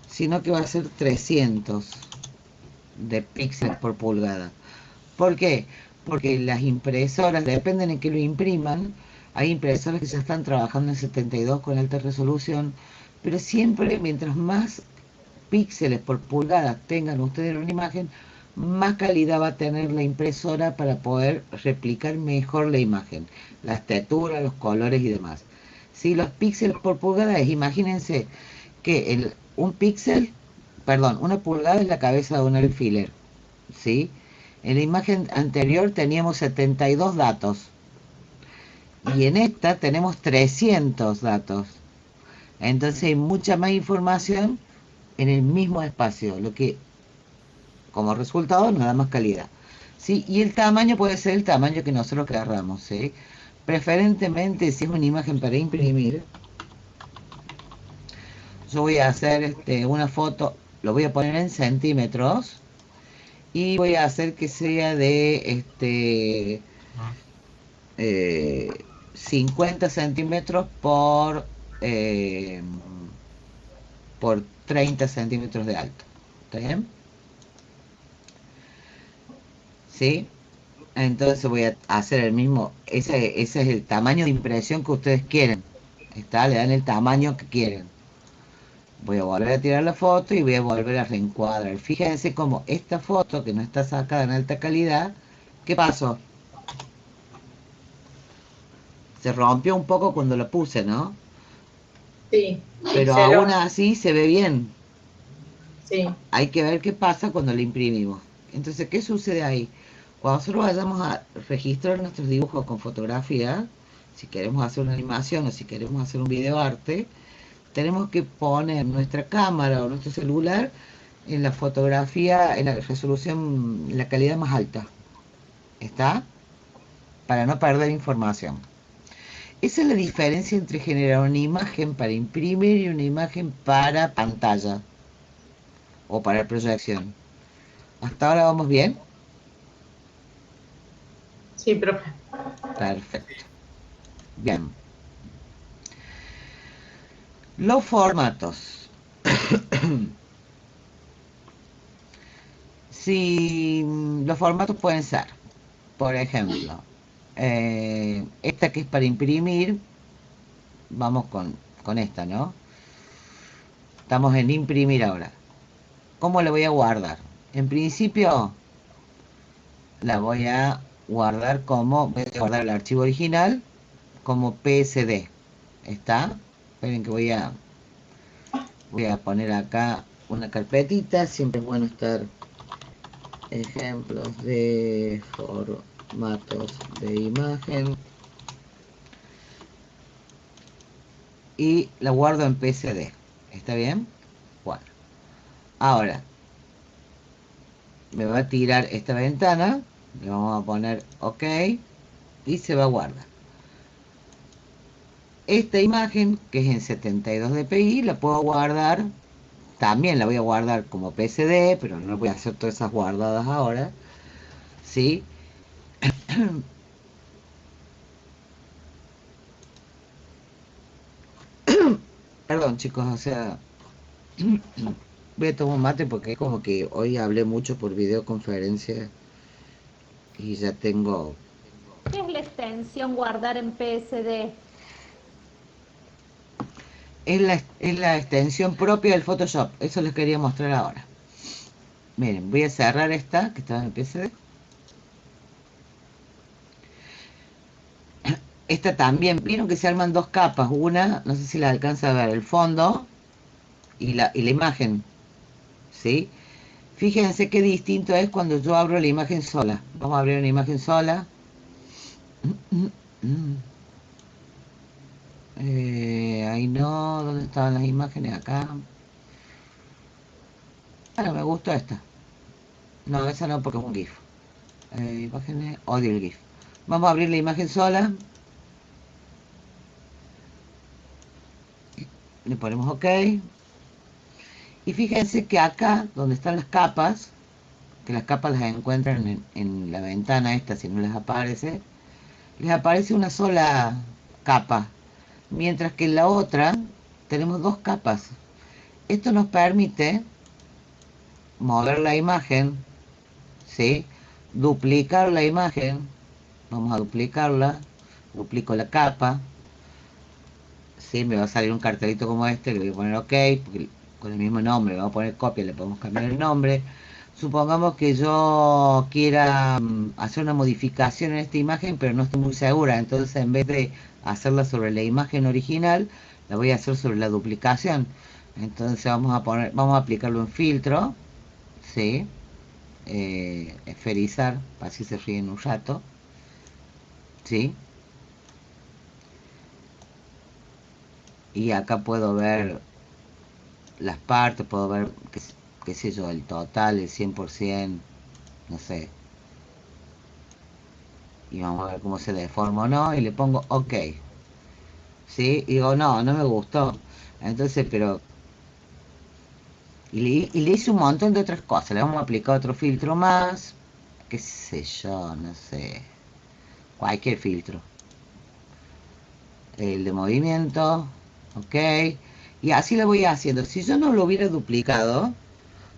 sino que va a ser 300 de píxeles por pulgada. ¿Por qué? Porque las impresoras, dependen en que lo impriman, hay impresoras que ya están trabajando en 72 con alta resolución, pero siempre mientras más píxeles por pulgada tengan ustedes en una imagen, más calidad va a tener la impresora para poder replicar mejor la imagen, las texturas, los colores y demás. Si los píxeles por pulgada es, imagínense que un píxel, perdón, una pulgada es la cabeza de un alfiler, ¿sí? En la imagen anterior teníamos 72 datos y en esta tenemos 300 datos. Entonces hay mucha más información en el mismo espacio, lo que como resultado nos da más calidad. ¿Sí? Y el tamaño puede ser el tamaño que nosotros querramos, ¿sí? Preferentemente, si es una imagen para imprimir, yo voy a hacer una foto, lo voy a poner en centímetros y voy a hacer que sea de 50 centímetros eh, por 30 centímetros de alto. ¿Está bien? ¿Sí? Entonces voy a hacer el mismo, ese es el tamaño de impresión que ustedes quieren. ¿Está? Le dan el tamaño que quieren. Voy a volver a tirar la foto y voy a volver a reencuadrar. Fíjense cómo esta foto, que no está sacada en alta calidad, ¿qué pasó? Se rompió un poco cuando la puse, ¿no? Sí, Pero pixeló. aún así se ve bien. Sí, Hay que ver qué pasa cuando la imprimimos. Entonces, ¿qué sucede ahí? Cuando nosotros vayamos a registrar nuestros dibujos con fotografía, si queremos hacer una animación o si queremos hacer un video arte, tenemos que poner nuestra cámara o nuestro celular en la fotografía, en la resolución, en la calidad más alta. ¿Está? Para no perder información. Esa es la diferencia entre generar una imagen para imprimir y una imagen para pantalla o para proyección. ¿Hasta ahora vamos bien? Sí, profe. Perfecto. Bien. Los formatos. Si los formatos pueden ser, por ejemplo, esta que es para imprimir, vamos con esta, ¿no? Estamos en imprimir ahora. ¿Cómo la voy a guardar? En principio, la voy a guardar voy a guardar el archivo original como PSD. ¿Está? Esperen que voy a poner acá una carpetita. Siempre es bueno estar ejemplos de formatos de imagen. Y la guardo en PSD. ¿Está bien? Bueno. Ahora, me va a tirar esta ventana. Le vamos a poner OK. Y se va a guardar. Esta imagen, que es en 72 dpi, la puedo guardar. También la voy a guardar como PSD, pero no voy a hacer todas esas guardadas ahora. ¿Sí? Perdón, chicos, o sea, voy a tomar un mate porque es como que hoy hablé mucho por videoconferencia y ya tengo... ¿Qué es la extensión guardar en PSD? Es la extensión propia del Photoshop. Eso les quería mostrar ahora. Miren, voy a cerrar esta que estaba en el PSD. Esta también, vieron que se arman dos capas. Una, no sé si la alcanza a ver, el fondo y la imagen. ¿Sí? Fíjense qué distinto es cuando yo abro la imagen sola. Vamos a abrir una imagen sola. Ahí no, ¿dónde estaban las imágenes? Acá. Bueno, me gustó esta. No, esa no porque es un GIF. Imágenes, odio el GIF. Vamos a abrir la imagen sola. Le ponemos OK. Y fíjense que acá, donde están las capas, que las capas las encuentran en la ventana esta, si no les aparece una sola capa. Mientras que en la otra tenemos dos capas. Esto nos permite mover la imagen, ¿sí? Duplicar la imagen. Vamos a duplicarla. Duplico la capa. ¿Sí? Me va a salir un cartelito como este. Le voy a poner OK. Porque con el mismo nombre. Le vamos a poner copia. Le podemos cambiar el nombre. Supongamos que yo quiera hacer una modificación en esta imagen, pero no estoy muy segura. Entonces, en vez de hacerla sobre la imagen original, la voy a hacer sobre la duplicación. Entonces vamos a aplicarlo en filtro, ¿sí? Esferizar, así se ríen un rato, ¿sí? Y acá puedo ver las partes, puedo ver, qué sé yo, el total, el 100%, no sé. Y vamos a ver cómo se deforma o no, y le pongo OK. ¿Sí? Y digo, no me gustó. Entonces, pero... Y le hice un montón de otras cosas. Le vamos a aplicar otro filtro más. Qué sé yo, no sé. Cualquier filtro. El de movimiento. OK. Y así lo voy haciendo. Si yo no lo hubiera duplicado,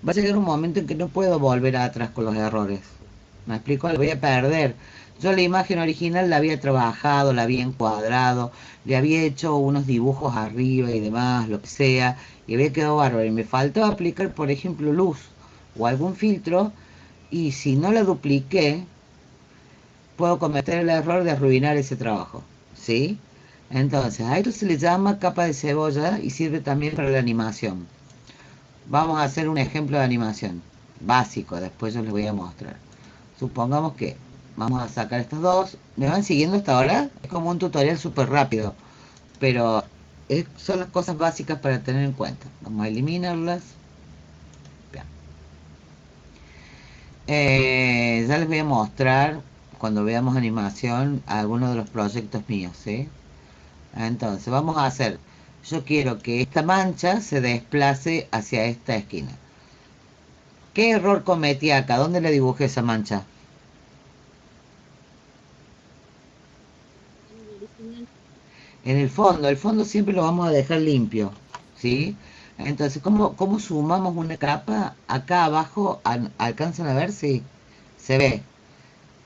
va a llegar un momento en que no puedo volver atrás con los errores. ¿Me explico? Lo voy a perder. Yo la imagen original la había trabajado, la había encuadrado, le había hecho unos dibujos arriba y demás, lo que sea, y había quedado bárbaro. Y me faltó aplicar, por ejemplo, luz o algún filtro, y si no la dupliqué, puedo cometer el error de arruinar ese trabajo. ¿Sí? Entonces, a esto se le llama capa de cebolla y sirve también para la animación. Vamos a hacer un ejemplo de animación básico, después yo les voy a mostrar. Supongamos que vamos a sacar estas dos. ¿Me van siguiendo hasta ahora? Es como un tutorial súper rápido, pero son las cosas básicas para tener en cuenta. Vamos a eliminarlas. Bien. Ya les voy a mostrar cuando veamos animación algunos de los proyectos míos, ¿sí? Entonces vamos a hacer, yo quiero que esta mancha se desplace hacia esta esquina. ¿Qué error cometí acá? ¿Dónde le dibujé esa mancha? En el fondo siempre lo vamos a dejar limpio, ¿sí? Entonces, ¿cómo sumamos una capa? Acá abajo, ¿alcanzan a ver? Sí, se ve.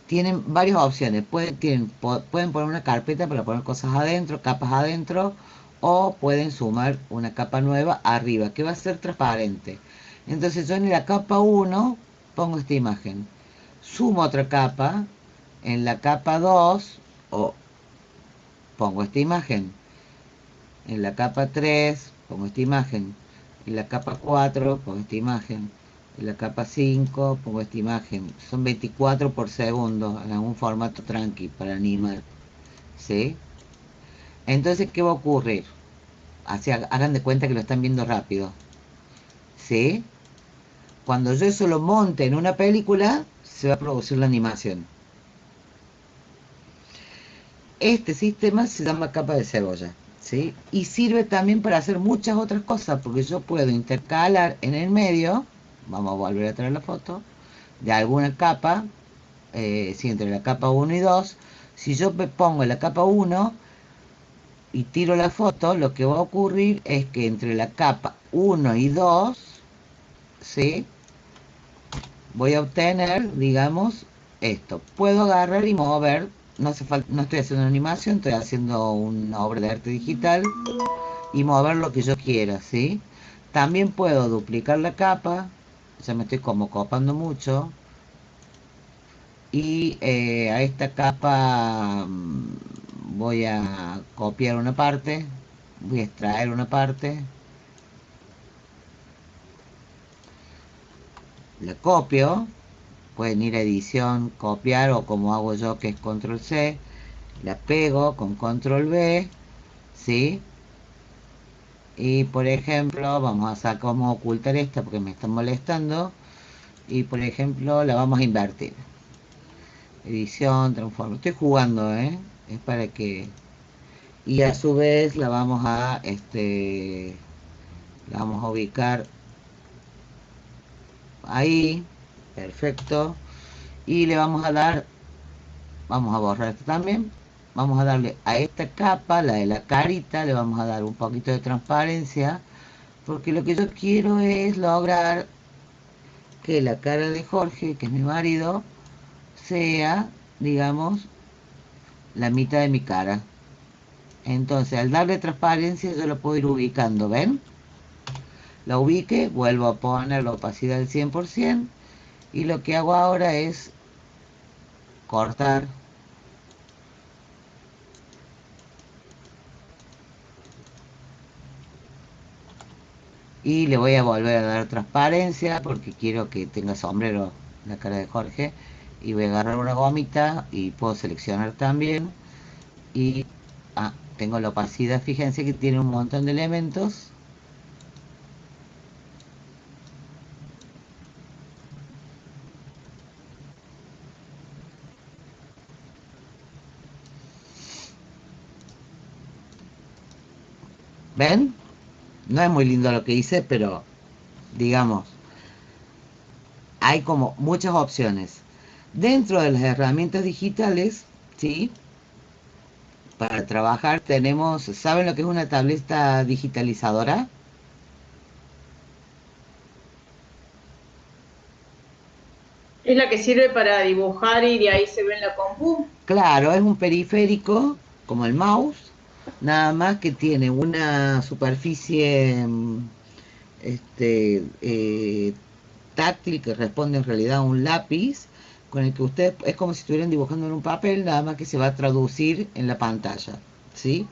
Tienen varias opciones. Pueden poner una carpeta para poner cosas adentro, capas adentro, o pueden sumar una capa nueva arriba, que va a ser transparente. Entonces yo en la capa 1 pongo esta imagen. Sumo otra capa, en la capa 2 o pongo esta imagen. En la capa 3 pongo esta imagen. En la capa 4 pongo esta imagen. En la capa 5 pongo esta imagen. Son 24 por segundo en algún formato tranqui para animar. ¿Sí? Entonces, ¿qué va a ocurrir? Así, hagan de cuenta que lo están viendo rápido. ¿Sí? Cuando yo eso lo monte en una película, se va a producir la animación. Este sistema se llama capa de cebolla, ¿sí? Y sirve también para hacer muchas otras cosas, porque yo puedo intercalar en el medio, vamos a volver a traer la foto, de alguna capa, sí, entre la capa 1 y 2, si yo me pongo en la capa 1 y tiro la foto, lo que va a ocurrir es que entre la capa 1 y 2, ¿sí? Voy a obtener, digamos, esto. Puedo agarrar y mover, no hace falta, no estoy haciendo una animación, estoy haciendo una obra de arte digital y mover lo que yo quiera, ¿sí? También puedo duplicar la capa, ya me estoy como copando mucho, y a esta capa voy a copiar una parte, voy a extraer una parte, la copio, pueden ir a edición, copiar o como hago yo que es control C, la pego con control V, ¿sí? Y por ejemplo, vamos a ocultar esta porque me están molestando y por ejemplo la vamos a invertir. Edición, transforma, estoy jugando, es para que, y a su vez la vamos a ubicar ahí, perfecto, y le vamos a dar, vamos a borrar esto también, vamos a darle a esta capa, la de la carita, le vamos a dar un poquito de transparencia, porque lo que yo quiero es lograr que la cara de Jorge, que es mi marido, sea, digamos, la mitad de mi cara. Entonces, al darle transparencia, yo lo puedo ir ubicando, ¿ven? La ubique, vuelvo a poner la opacidad del 100%, y lo que hago ahora es cortar. Y le voy a volver a dar transparencia porque quiero que tenga sombrero la cara de Jorge. Y voy a agarrar una gomita y puedo seleccionar también. Y tengo la opacidad, fíjense que tiene un montón de elementos. ¿Ven? No es muy lindo lo que hice, pero digamos, hay como muchas opciones. Dentro de las herramientas digitales, ¿sí? Para trabajar tenemos, ¿saben lo que es una tableta digitalizadora? Es la que sirve para dibujar y de ahí se ve en la compu. Claro, es un periférico, como el mouse, nada más que tiene una superficie táctil que responde en realidad a un lápiz, con el que ustedes, es como si estuvieran dibujando en un papel, nada más que se va a traducir en la pantalla, ¿sí?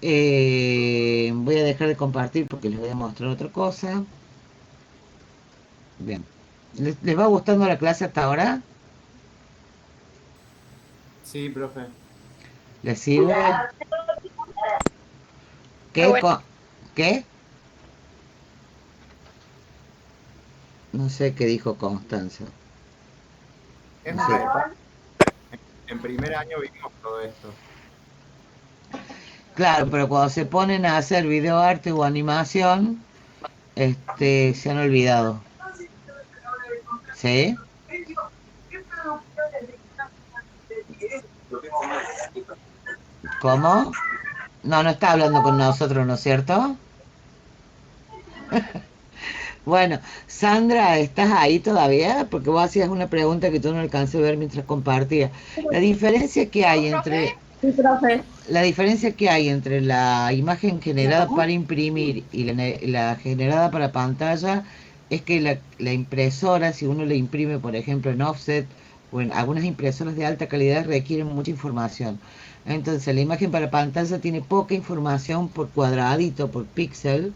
Voy a dejar de compartir porque les voy a mostrar otra cosa. Bien. ¿Les va gustando la clase hasta ahora? Sí, profe. ¿Les sirve? ¿Qué? Bueno. ¿Qué? No sé qué dijo Constanza. Es No un sé. iPad. En primer año vimos todo esto. Claro, pero cuando se ponen a hacer videoarte o animación, se han olvidado. ¿Sí? ¿Cómo? No, no está hablando con nosotros, ¿no es cierto? Bueno, Sandra, ¿estás ahí todavía? Porque vos hacías una pregunta que tú no alcancé a ver mientras compartía. La diferencia que hay entre Sí, profe. la diferencia que hay entre la imagen generada para imprimir y la generada para pantalla es que la impresora, si uno le imprime, por ejemplo, en offset o en algunas impresoras de alta calidad, requieren mucha información. Entonces, la imagen para pantalla tiene poca información por cuadradito, por píxel,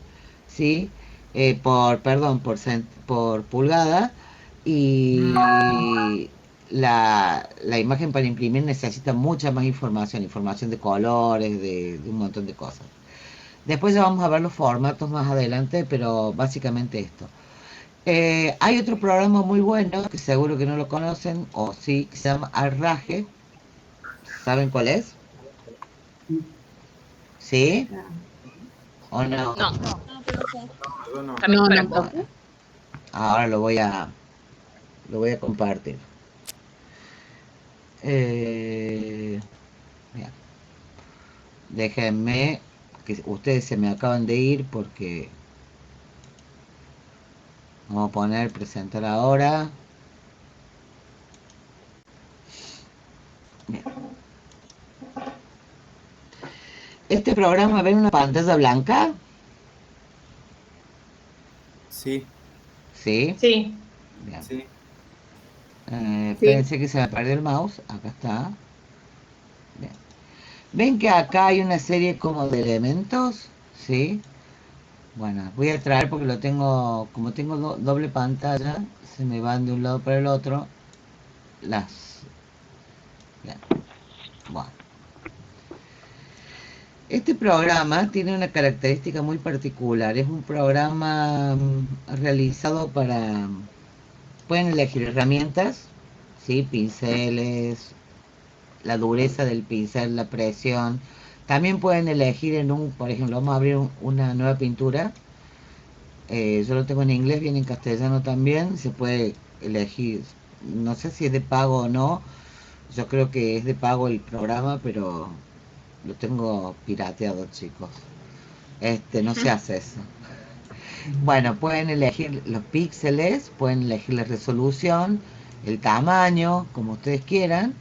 ¿sí? Por pulgada, y la imagen para imprimir necesita mucha más información, información de colores, de un montón de cosas. Después ya vamos a ver los formatos más adelante, pero básicamente esto. Hay otro programa muy bueno, que seguro que no lo conocen, o sí, que se llama Arraje. ¿Saben cuál es? ¿Sí? ¿O no? No. No. Bueno, ahora lo voy a compartir. Mira, déjenme, que ustedes se me acaban de ir porque vamos a poner presentar ahora. Bien. Este programa ve una pantalla blanca, Sí, ¿sí? Sí. Bien. sí. Pensé que se me perdió el mouse, acá está. Bien. ¿Ven que acá hay una serie como de elementos? ¿Sí? Bueno, voy a traer porque lo tengo, como tengo doble pantalla, se me van de un lado para el otro las... Bien. Bueno. Este programa tiene una característica muy particular. Es un programa realizado para... Pueden elegir herramientas, ¿sí? Pinceles, la dureza del pincel, la presión. También pueden elegir por ejemplo, vamos a abrir una nueva pintura. Yo lo tengo en inglés, viene en castellano también. Se puede elegir, no sé si es de pago o no. Yo creo que es de pago el programa, pero lo tengo pirateado, chicos. No se hace eso. Bueno, pueden elegir los píxeles, pueden elegir la resolución, el tamaño, como ustedes quieran,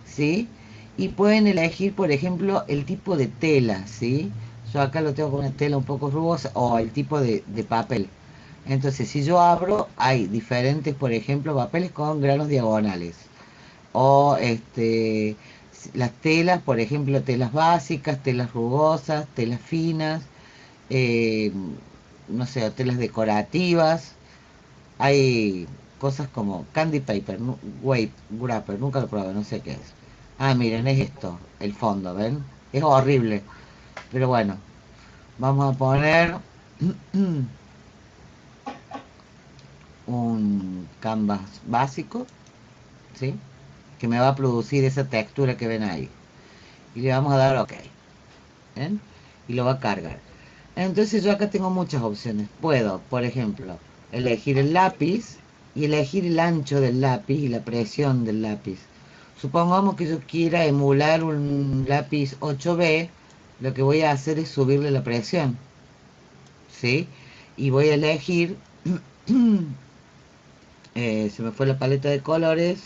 ¿sí? Y pueden elegir, por ejemplo, el tipo de tela, ¿sí? Yo acá lo tengo con una tela un poco rugosa, o el tipo de papel. Entonces, si yo abro, hay diferentes, por ejemplo, papeles con granos diagonales. O las telas, por ejemplo, telas básicas, telas rugosas, telas finas, eh, no sé, telas decorativas. Hay cosas como candy paper, wave, wrapper, nunca lo probé, no sé qué es. Ah, miren, es esto, el fondo, ¿ven? Es horrible, pero bueno, vamos a poner un canvas básico, ¿sí? Que me va a producir esa textura que ven ahí. Y le vamos a dar OK. ¿Ven? Y lo va a cargar. Entonces yo acá tengo muchas opciones. Puedo, por ejemplo, elegir el lápiz y elegir el ancho del lápiz y la presión del lápiz. Supongamos que yo quiera emular un lápiz 8B, lo que voy a hacer es subirle la presión, ¿sí? Y voy a elegir, se me fue la paleta de colores,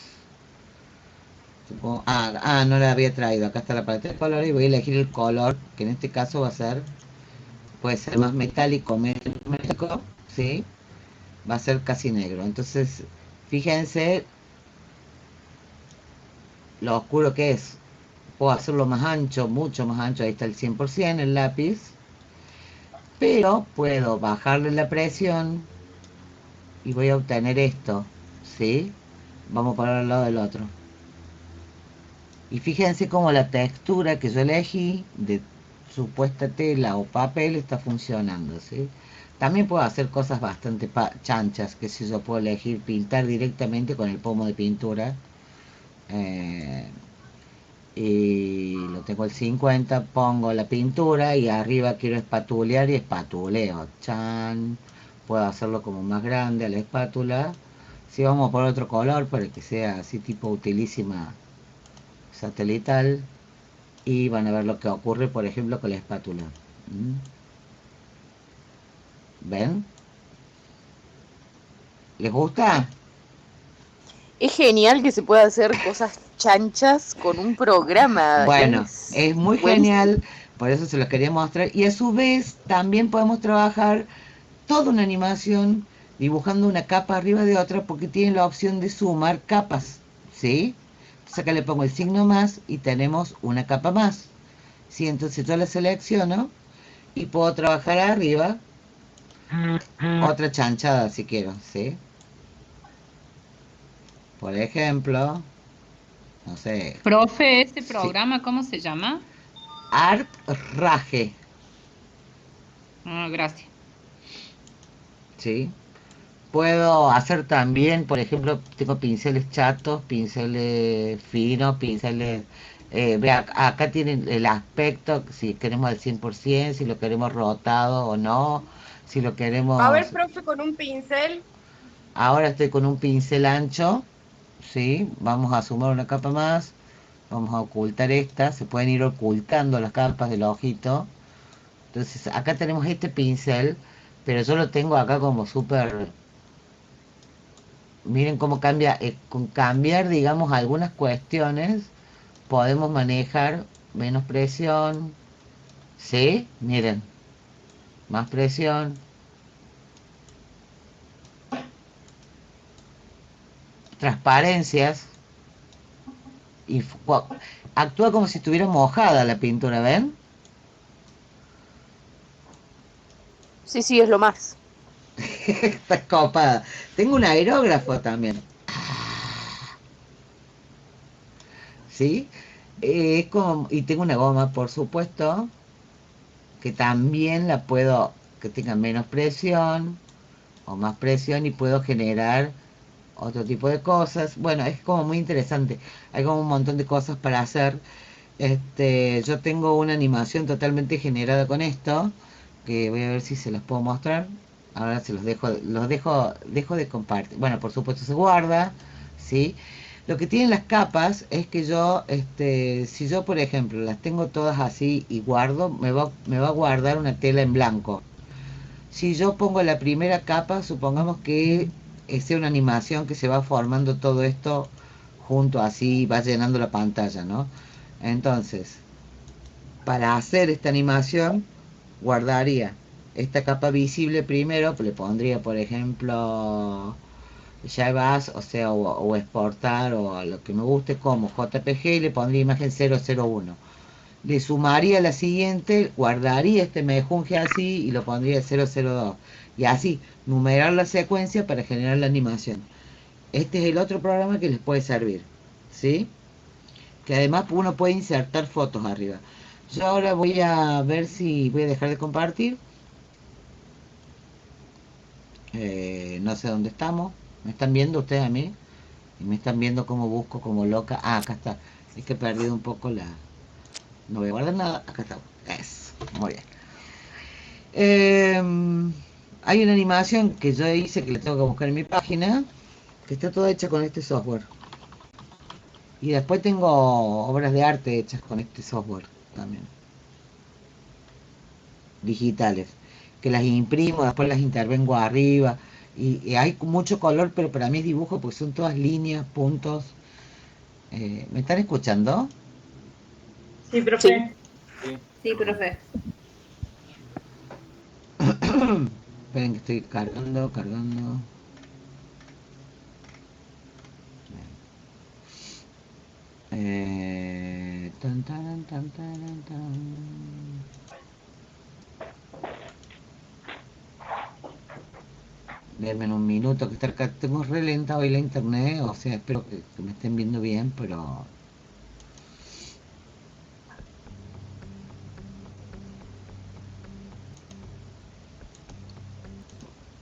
no la había traído, acá está la paleta de colores y voy a elegir el color, que en este caso va a ser, puede ser más metálico, menos metálico, ¿sí? Va a ser casi negro. Entonces, fíjense lo oscuro que es. Puedo hacerlo más ancho, mucho más ancho, ahí está el 100% el lápiz. Pero puedo bajarle la presión y voy a obtener esto, ¿sí? Vamos a poner al lado del otro. Y fíjense cómo la textura que yo elegí de supuesta tela o papel está funcionando, ¿sí? También puedo hacer cosas bastante chanchas, que si yo puedo elegir pintar directamente con el pomo de pintura, y lo tengo el 50, pongo la pintura y arriba quiero espatulear y espatuleo. Chan. Puedo hacerlo como más grande a la espátula. Si vamos por otro color para que sea así tipo utilísima satelital. Y van a ver lo que ocurre, por ejemplo, con la espátula. ¿Mm? ¿Ven? ¿Les gusta? Es genial que se pueda hacer cosas chanchas con un programa. Bueno, es muy Buenísimo. genial, por eso se los quería mostrar. Y a su vez también podemos trabajar toda una animación dibujando una capa arriba de otra porque tiene la opción de sumar capas, ¿sí? Entonces acá le pongo el signo más y tenemos una capa más. ¿Sí? Entonces yo la selecciono y puedo trabajar arriba otra chanchada si quiero, ¿sí? Por ejemplo, no sé, Profe, ¿este sí, programa cómo se llama? Art Rage, Ah, gracias. ¿sí? Puedo hacer también, por ejemplo, tengo pinceles chatos, pinceles finos, pinceles... vea, acá tienen el aspecto, si queremos al 100%, si lo queremos rotado o no, si lo A ver, queremos... profe, con un pincel. Ahora estoy con un pincel ancho, ¿sí? Vamos a sumar una capa más, vamos a ocultar esta, se pueden ir ocultando las capas del ojito. Entonces acá tenemos este pincel, pero yo lo tengo acá como súper... Miren cómo cambia, con cambiar, digamos, algunas cuestiones, podemos manejar menos presión, ¿sí? Miren, más presión, transparencias, y actúa como si estuviera mojada la pintura, ¿ven? Sí, sí, es lo más. Está copada. Tengo un aerógrafo también, ¿sí? Es como, y tengo una goma, por supuesto, que también la puedo, que tenga menos presión o más presión y puedo generar otro tipo de cosas. Bueno, es como muy interesante. Hay como un montón de cosas para hacer. Yo tengo una animación totalmente generada con esto, que voy a ver si se los puedo mostrar. Ahora se dejo de compartir. Bueno, por supuesto se guarda, ¿sí? Lo que tienen las capas es que yo, si yo por ejemplo las tengo todas así y guardo, me va a guardar una tela en blanco. Si yo pongo la primera capa, supongamos que sea una animación que se va formando todo esto junto así, va llenando la pantalla, ¿no? Entonces, para hacer esta animación, guardaría esta capa visible primero, le pondría, por ejemplo, Java, o sea, o exportar, o lo que me guste como JPG, y le pondría imagen 001. Le sumaría la siguiente, guardaría este mejunje así y lo pondría 002. Y así, numerar la secuencia para generar la animación. Este es el otro programa que les puede servir, ¿sí? Que además uno puede insertar fotos arriba. Yo ahora voy a ver si voy a dejar de compartir. No sé dónde estamos. ¿Me están viendo ustedes a mí? Y me están viendo como busco como loca. Ah, acá está. Es que he perdido un poco la... No voy a guardar nada. Acá está. Eso. Muy bien. Hay una animación que yo hice que la tengo que buscar en mi página, que está toda hecha con este software. Y después tengo obras de arte hechas con este software también. Digitales. Que las imprimo, después las intervengo arriba. Y hay mucho color, pero para mí es dibujo porque son todas líneas, puntos. ¿Me están escuchando? Sí, profe. Sí. Sí, profe. Esperen que estoy cargando. Tan. Denme en un minuto que estar acá. Tengo re lenta hoy la internet, o sea, espero que me estén viendo bien, pero...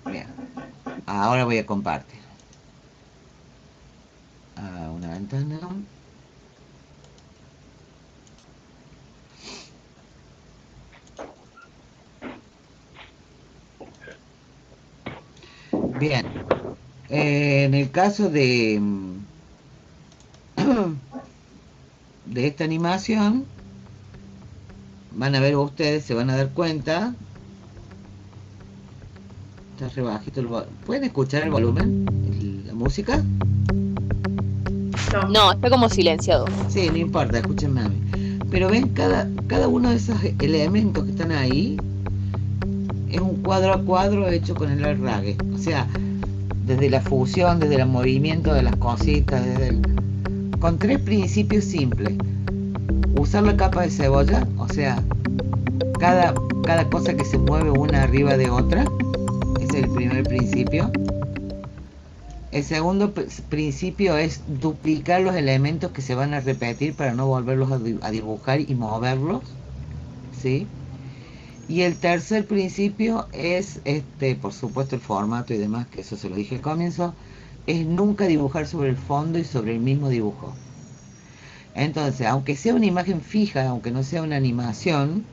Bien. Ahora voy a compartir. Una ventana. Bien. En el caso de de esta animación, van a ver ustedes, se van a dar cuenta. Está re bajito el volumen. ¿Pueden escuchar el volumen? ¿La música? No, está como silenciado. Sí, no importa, escúchenme a mí. Pero ven, cada uno de esos elementos que están ahí es un cuadro a cuadro hecho con el RAGE. O sea, desde la fusión, desde el movimiento de las cositas, con 3 principios simples. Usar la capa de cebolla, o sea, cada cosa que se mueve una arriba de otra. Ese es el primer principio. El segundo principio es duplicar los elementos que se van a repetir para no volverlos a dibujar y moverlos, ¿sí? Y el tercer principio es, por supuesto, el formato y demás, que eso se lo dije al comienzo, es nunca dibujar sobre el fondo y sobre el mismo dibujo. Entonces, aunque sea una imagen fija, aunque no sea una animación,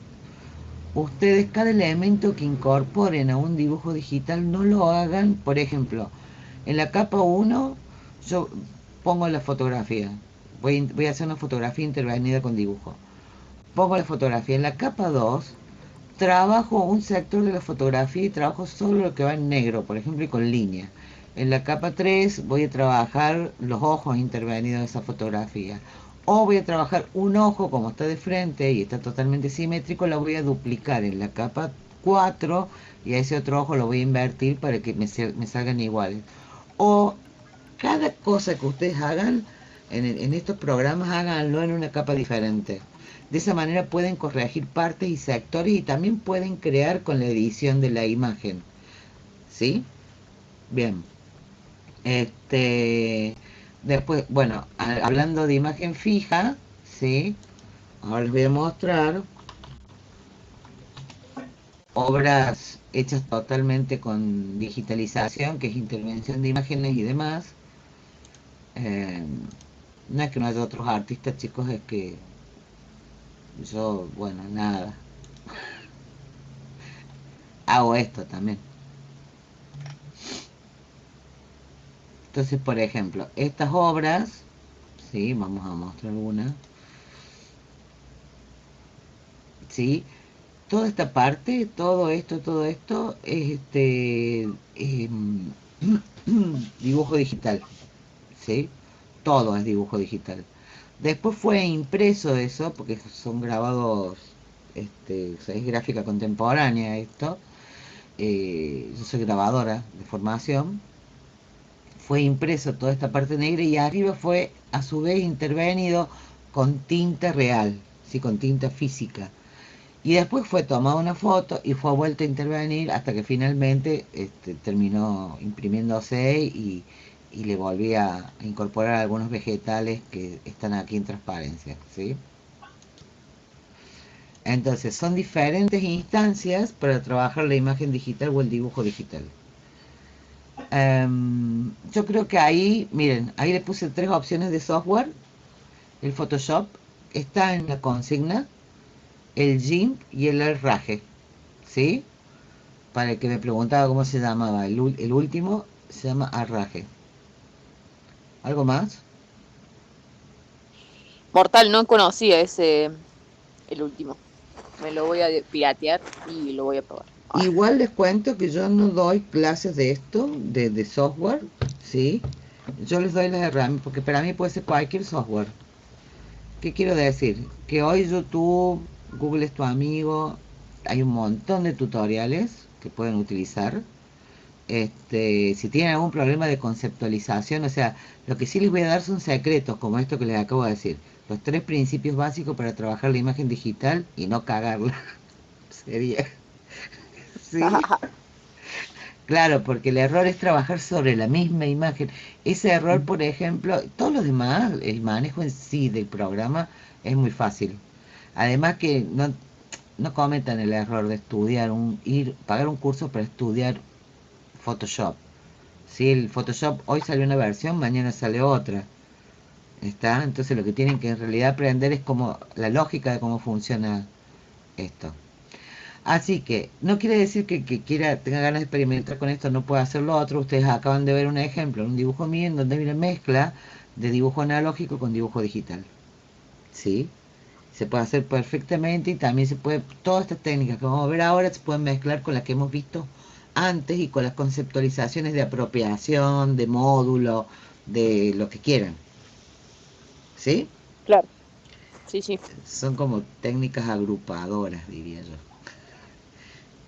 ustedes cada elemento que incorporen a un dibujo digital no lo hagan, por ejemplo, en la capa 1 yo pongo la fotografía, voy a hacer una fotografía intervenida con dibujo, pongo la fotografía. En la capa 2 trabajo un sector de la fotografía y trabajo solo lo que va en negro, por ejemplo, y con línea. En la capa 3 voy a trabajar los ojos intervenidos de esa fotografía. O voy a trabajar un ojo como está de frente y está totalmente simétrico, lo voy a duplicar en la capa 4 y a ese otro ojo lo voy a invertir para que me salgan iguales. O cada cosa que ustedes hagan en estos programas, háganlo en una capa diferente. De esa manera pueden corregir partes y sectores y también pueden crear con la edición de la imagen. ¿Sí? Bien. Después, bueno, hablando de imagen fija, ¿sí? Ahora les voy a mostrar obras hechas totalmente con digitalización, que es intervención de imágenes y demás. No es que no haya otros artistas, chicos, es que yo, bueno, nada. Hago esto también. Entonces, por ejemplo, estas obras, sí, vamos a mostrar una. Sí, toda esta parte, todo esto es dibujo digital, ¿sí? Todo es dibujo digital. Después fue impreso eso, porque son grabados, o sea, es gráfica contemporánea esto. Yo soy grabadora de formación. Fue impreso toda esta parte negra y arriba fue a su vez intervenido con tinta real, ¿sí? Con tinta física. Y después fue tomada una foto y fue vuelta a intervenir hasta que finalmente terminó imprimiéndose y le volví a incorporar algunos vegetales que están aquí en transparencia, ¿sí? Entonces son diferentes instancias para trabajar la imagen digital o el dibujo digital. Yo creo que ahí, miren, ahí le puse 3 opciones de software. El Photoshop está en la consigna, el GIMP y el RAGE, ¿sí? Para el que me preguntaba cómo se llamaba, el último se llama RAGE. ¿Algo más? Mortal, no conocía el último. Me lo voy a piratear y lo voy a probar. Igual les cuento que yo no doy clases de esto, de software, ¿sí? Yo les doy las herramientas, porque para mí puede ser cualquier software. ¿Qué quiero decir? Que hoy YouTube, Google es tu amigo, hay un montón de tutoriales que pueden utilizar. Si tienen algún problema de conceptualización, o sea, lo que sí les voy a dar son secretos, como esto que les acabo de decir. Los 3 principios básicos para trabajar la imagen digital y no cagarla. Sería... ¿Sí? Claro, porque el error es trabajar sobre la misma imagen. Ese error, por ejemplo, todos los demás, el manejo en sí del programa es muy fácil. Además que no cometan el error de estudiar, pagar un curso para estudiar Photoshop. Si el Photoshop hoy salió una versión, mañana sale otra. ¿Está? Entonces lo que tienen que en realidad aprender es como la lógica de cómo funciona esto. Así que no quiere decir que tenga ganas de experimentar con esto, no puede hacer lo otro. Ustedes acaban de ver un ejemplo, un dibujo mío en donde hay una mezcla de dibujo analógico con dibujo digital. ¿Sí? Se puede hacer perfectamente y también se puede, todas estas técnicas que vamos a ver ahora se pueden mezclar con las que hemos visto antes y con las conceptualizaciones de apropiación, de módulo, de lo que quieran. ¿Sí? Claro. Sí, sí. Son como técnicas agrupadoras, diría yo.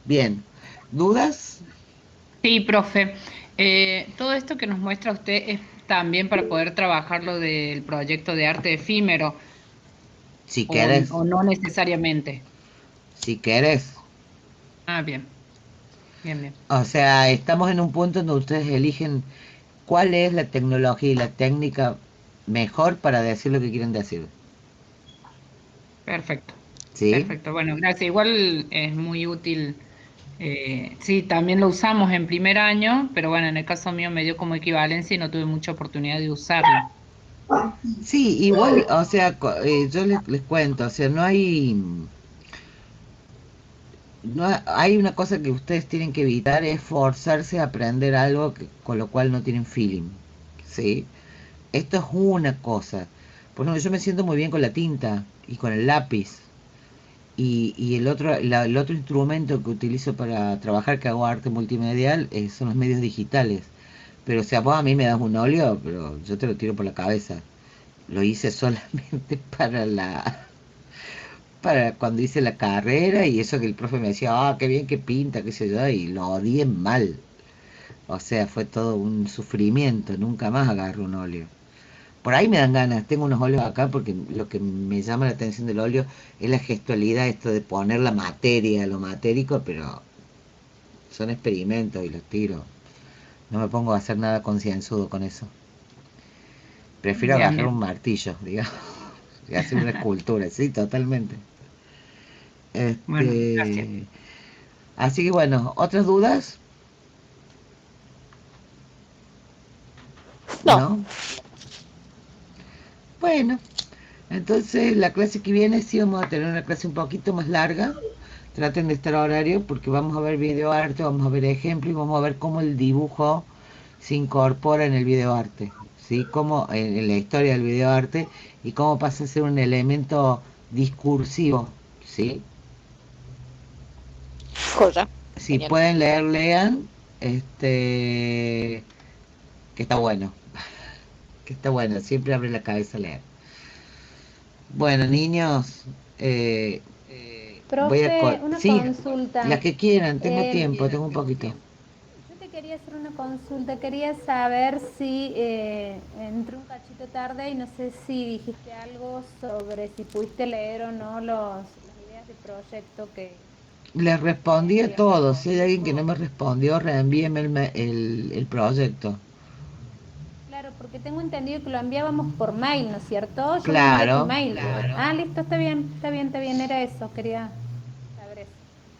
Bien. ¿Dudas? Sí, profe. Todo esto que nos muestra usted es también para poder trabajar lo del proyecto de arte efímero, Si querés. o no necesariamente. Si querés. Ah, bien. Bien, bien. O sea, estamos en un punto en donde ustedes eligen cuál es la tecnología y la técnica mejor para decir lo que quieren decir. Perfecto. ¿Sí? Perfecto. Bueno, gracias. Igual es muy útil. Sí, también lo usamos en primer año, pero bueno, en el caso mío me dio como equivalencia y no tuve mucha oportunidad de usarlo. Sí, igual, o sea, yo les cuento, o sea, hay una cosa que ustedes tienen que evitar, es forzarse a aprender algo con lo cual no tienen feeling, ¿sí? Esto es una cosa. Por ejemplo, yo me siento muy bien con la tinta y con el lápiz. Y el otro instrumento que utilizo para trabajar, que hago arte multimedial, son los medios digitales. Pero o sea, vos a mí me das un óleo, pero yo te lo tiro por la cabeza. Lo hice solamente para cuando hice la carrera y eso que el profe me decía, qué bien que pinta, qué sé yo, y lo odié mal. O sea, fue todo un sufrimiento, nunca más agarro un óleo. Por ahí me dan ganas, tengo unos óleos acá porque lo que me llama la atención del óleo es la gestualidad, esto de poner la materia, lo matérico, pero son experimentos y los tiro. No me pongo a hacer nada concienzudo con eso. Prefiero Bien, agarrar bien. un martillo, digamos, y hacer una escultura, sí, totalmente. Bueno, gracias. Así que bueno, ¿otras dudas? No. ¿No? Bueno, entonces la clase que viene sí vamos a tener una clase un poquito más larga. Traten de estar a horario porque vamos a ver videoarte, vamos a ver ejemplos y vamos a ver cómo el dibujo se incorpora en el videoarte, ¿sí? Cómo en la historia del videoarte y cómo pasa a ser un elemento discursivo, ¿sí? Joya. Si Genial. pueden leer, lean, que está bueno, que está bueno, siempre abre la cabeza a leer. Bueno, niños, voy a... Profe, una Sí, consulta. las que quieran, tengo Eh, tiempo, tengo un poquito. Yo te quería hacer una consulta, quería saber si entré un cachito tarde y no sé si dijiste algo sobre si pudiste leer o no las ideas de proyecto que Les respondí a habíamos. todos. Si hay alguien que no me respondió, reenvíeme el proyecto. Claro, porque tengo entendido que lo enviábamos por mail, ¿no es cierto? Yo le mandé tu Claro, mail. Claro. Ah, listo, está bien, está bien, está bien, era eso, quería saber eso.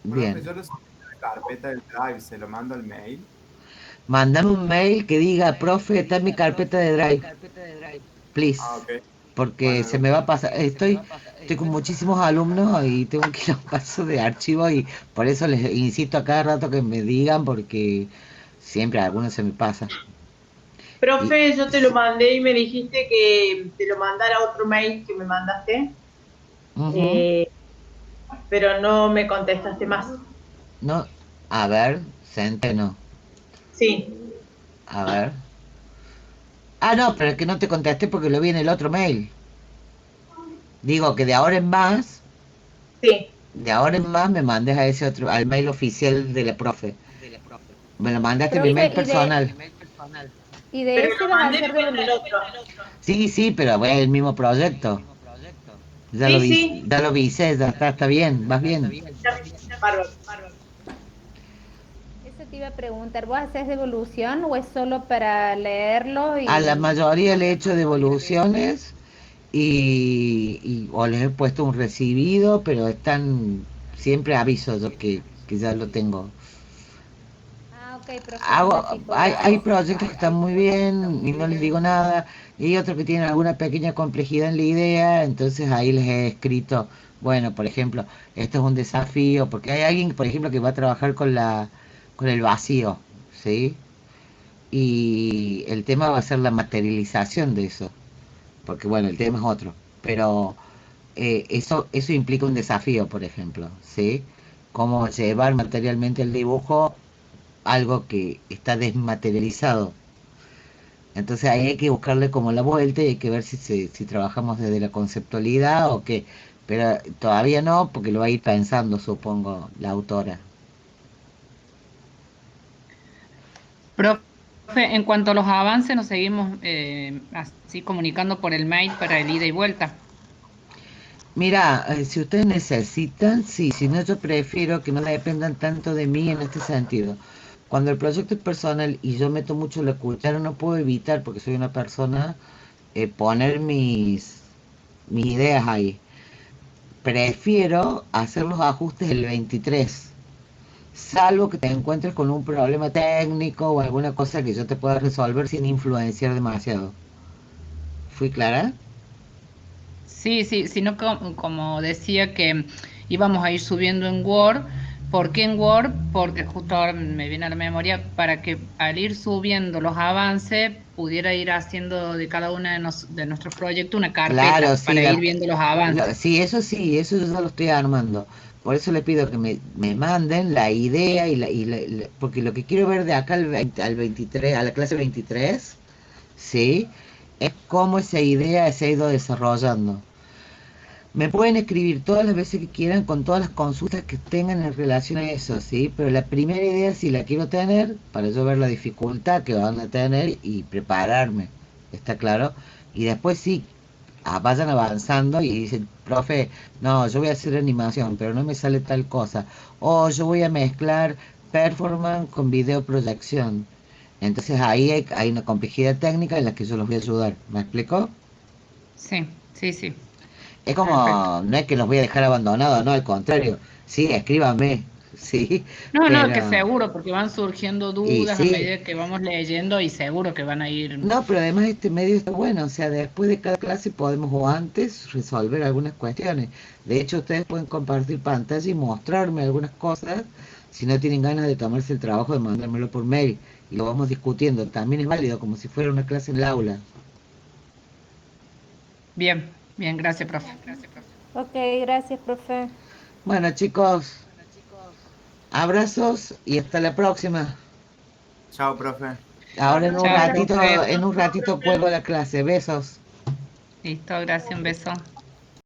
Profe, bien. yo lo subí a la carpeta del Drive, se lo mando al mail. Mándame un mail que diga, profe, está en mi carpeta de Drive. Please. Ok. Porque Bueno, se me va a pasar. Estoy con muchísimos alumnos y tengo que ir a un paso de archivo y por eso les insisto a cada rato que me digan porque siempre a algunos se me pasa. Y, Profe, yo te lo mandé y me dijiste que te lo mandara a otro mail que me mandaste, ujú. eh, pero no me contestaste más. No, a ver, Centeno. Sí, A ver. Ah, no, pero es que no te contesté porque lo vi en el otro mail. Digo que sí. de ahora en más me mandes a ese otro, al mail oficial de la profe. Me lo mandaste a mi Profe, mail personal. y de Pero ese lo vas a mandé de hacer vuelta al devolución. otro. Sí, sí, pero bueno, el mismo proyecto. Sí, sí. Ya lo vi, ya está bien, vas bien. Bárbaro. Eso te iba a preguntar, ¿vos haces devolución o es solo para leerlo A la y mayoría le he hecho devoluciones o les he puesto un recibido, pero están siempre aviso yo que ya lo tengo. Ah, ok, profe, no me fijo, Hay gracias. proyectos que están muy bien y no les digo nada, y hay otros que tienen alguna pequeña complejidad en la idea, entonces ahí les he escrito, bueno, por ejemplo, esto es un desafío, porque hay alguien, por ejemplo, que va a trabajar con el vacío, ¿sí? Y el tema va a ser la materialización de eso, porque bueno, el tema es otro, pero eso implica un desafío, por ejemplo, ¿sí? Cómo llevar materialmente el dibujo algo que está desmaterializado. Entonces ahí hay que buscarle como la vuelta y hay que ver si trabajamos desde la conceptualidad o qué. Pero todavía no, porque lo va a ir pensando, supongo, la autora. Profe, en cuanto a los avances, nos seguimos así comunicando por el mail para el ida y vuelta. Mira, si ustedes necesitan, sí, si no yo prefiero que no dependan tanto de mí en este sentido. Cuando el proyecto es personal y yo meto mucho la cuchara, no puedo evitar, porque soy una persona, poner mis ideas ahí. Prefiero hacer los ajustes el 23, salvo que te encuentres con un problema técnico o alguna cosa que yo te pueda resolver sin influenciar demasiado. ¿Fui clara? Sí, sí, sino como decía que íbamos a ir subiendo en Word. ¿Por qué en Word? Porque justo ahora me viene a la memoria para que al ir subiendo los avances pudiera ir haciendo de cada uno de nuestros proyectos una carpeta Claro, sí, para ir viendo los avances. sí, eso yo ya lo estoy armando. Por eso le pido que me manden la idea porque lo que quiero ver de acá al 23, a la clase 23, ¿sí? Es cómo esa idea se ha ido desarrollando. Me pueden escribir todas las veces que quieran con todas las consultas que tengan en relación a eso, ¿sí? Pero la primera idea sí la quiero tener para yo ver la dificultad que van a tener y prepararme, ¿está claro? Y después sí, vayan avanzando y dicen, profe, no, yo voy a hacer animación, pero no me sale tal cosa. O yo voy a mezclar performance con videoproyección. Entonces ahí hay una complejidad técnica en la que yo los voy a ayudar. ¿Me explico? Sí, sí, sí. Es como, Perfecto. no es que los voy a dejar abandonados, no, al contrario. Sí, escríbanme, sí, No, no, que pero... seguro, porque van surgiendo Y dudas a sí, medida que vamos leyendo y seguro que van a ir. no, pero además este medio está bueno, o sea, después de cada clase podemos o antes resolver algunas cuestiones. De hecho, ustedes pueden compartir pantalla y mostrarme algunas cosas si no tienen ganas de tomarse el trabajo de mandármelo por mail y lo vamos discutiendo. También es válido, como si fuera una clase en el aula. Bien, bien, gracias, profe. Ok, gracias, profe. Bueno, chicos, abrazos y hasta la próxima. Chao, profe. Ahora Chao, profe. en un ratito cuelgo la clase. Besos. Listo, gracias, un beso.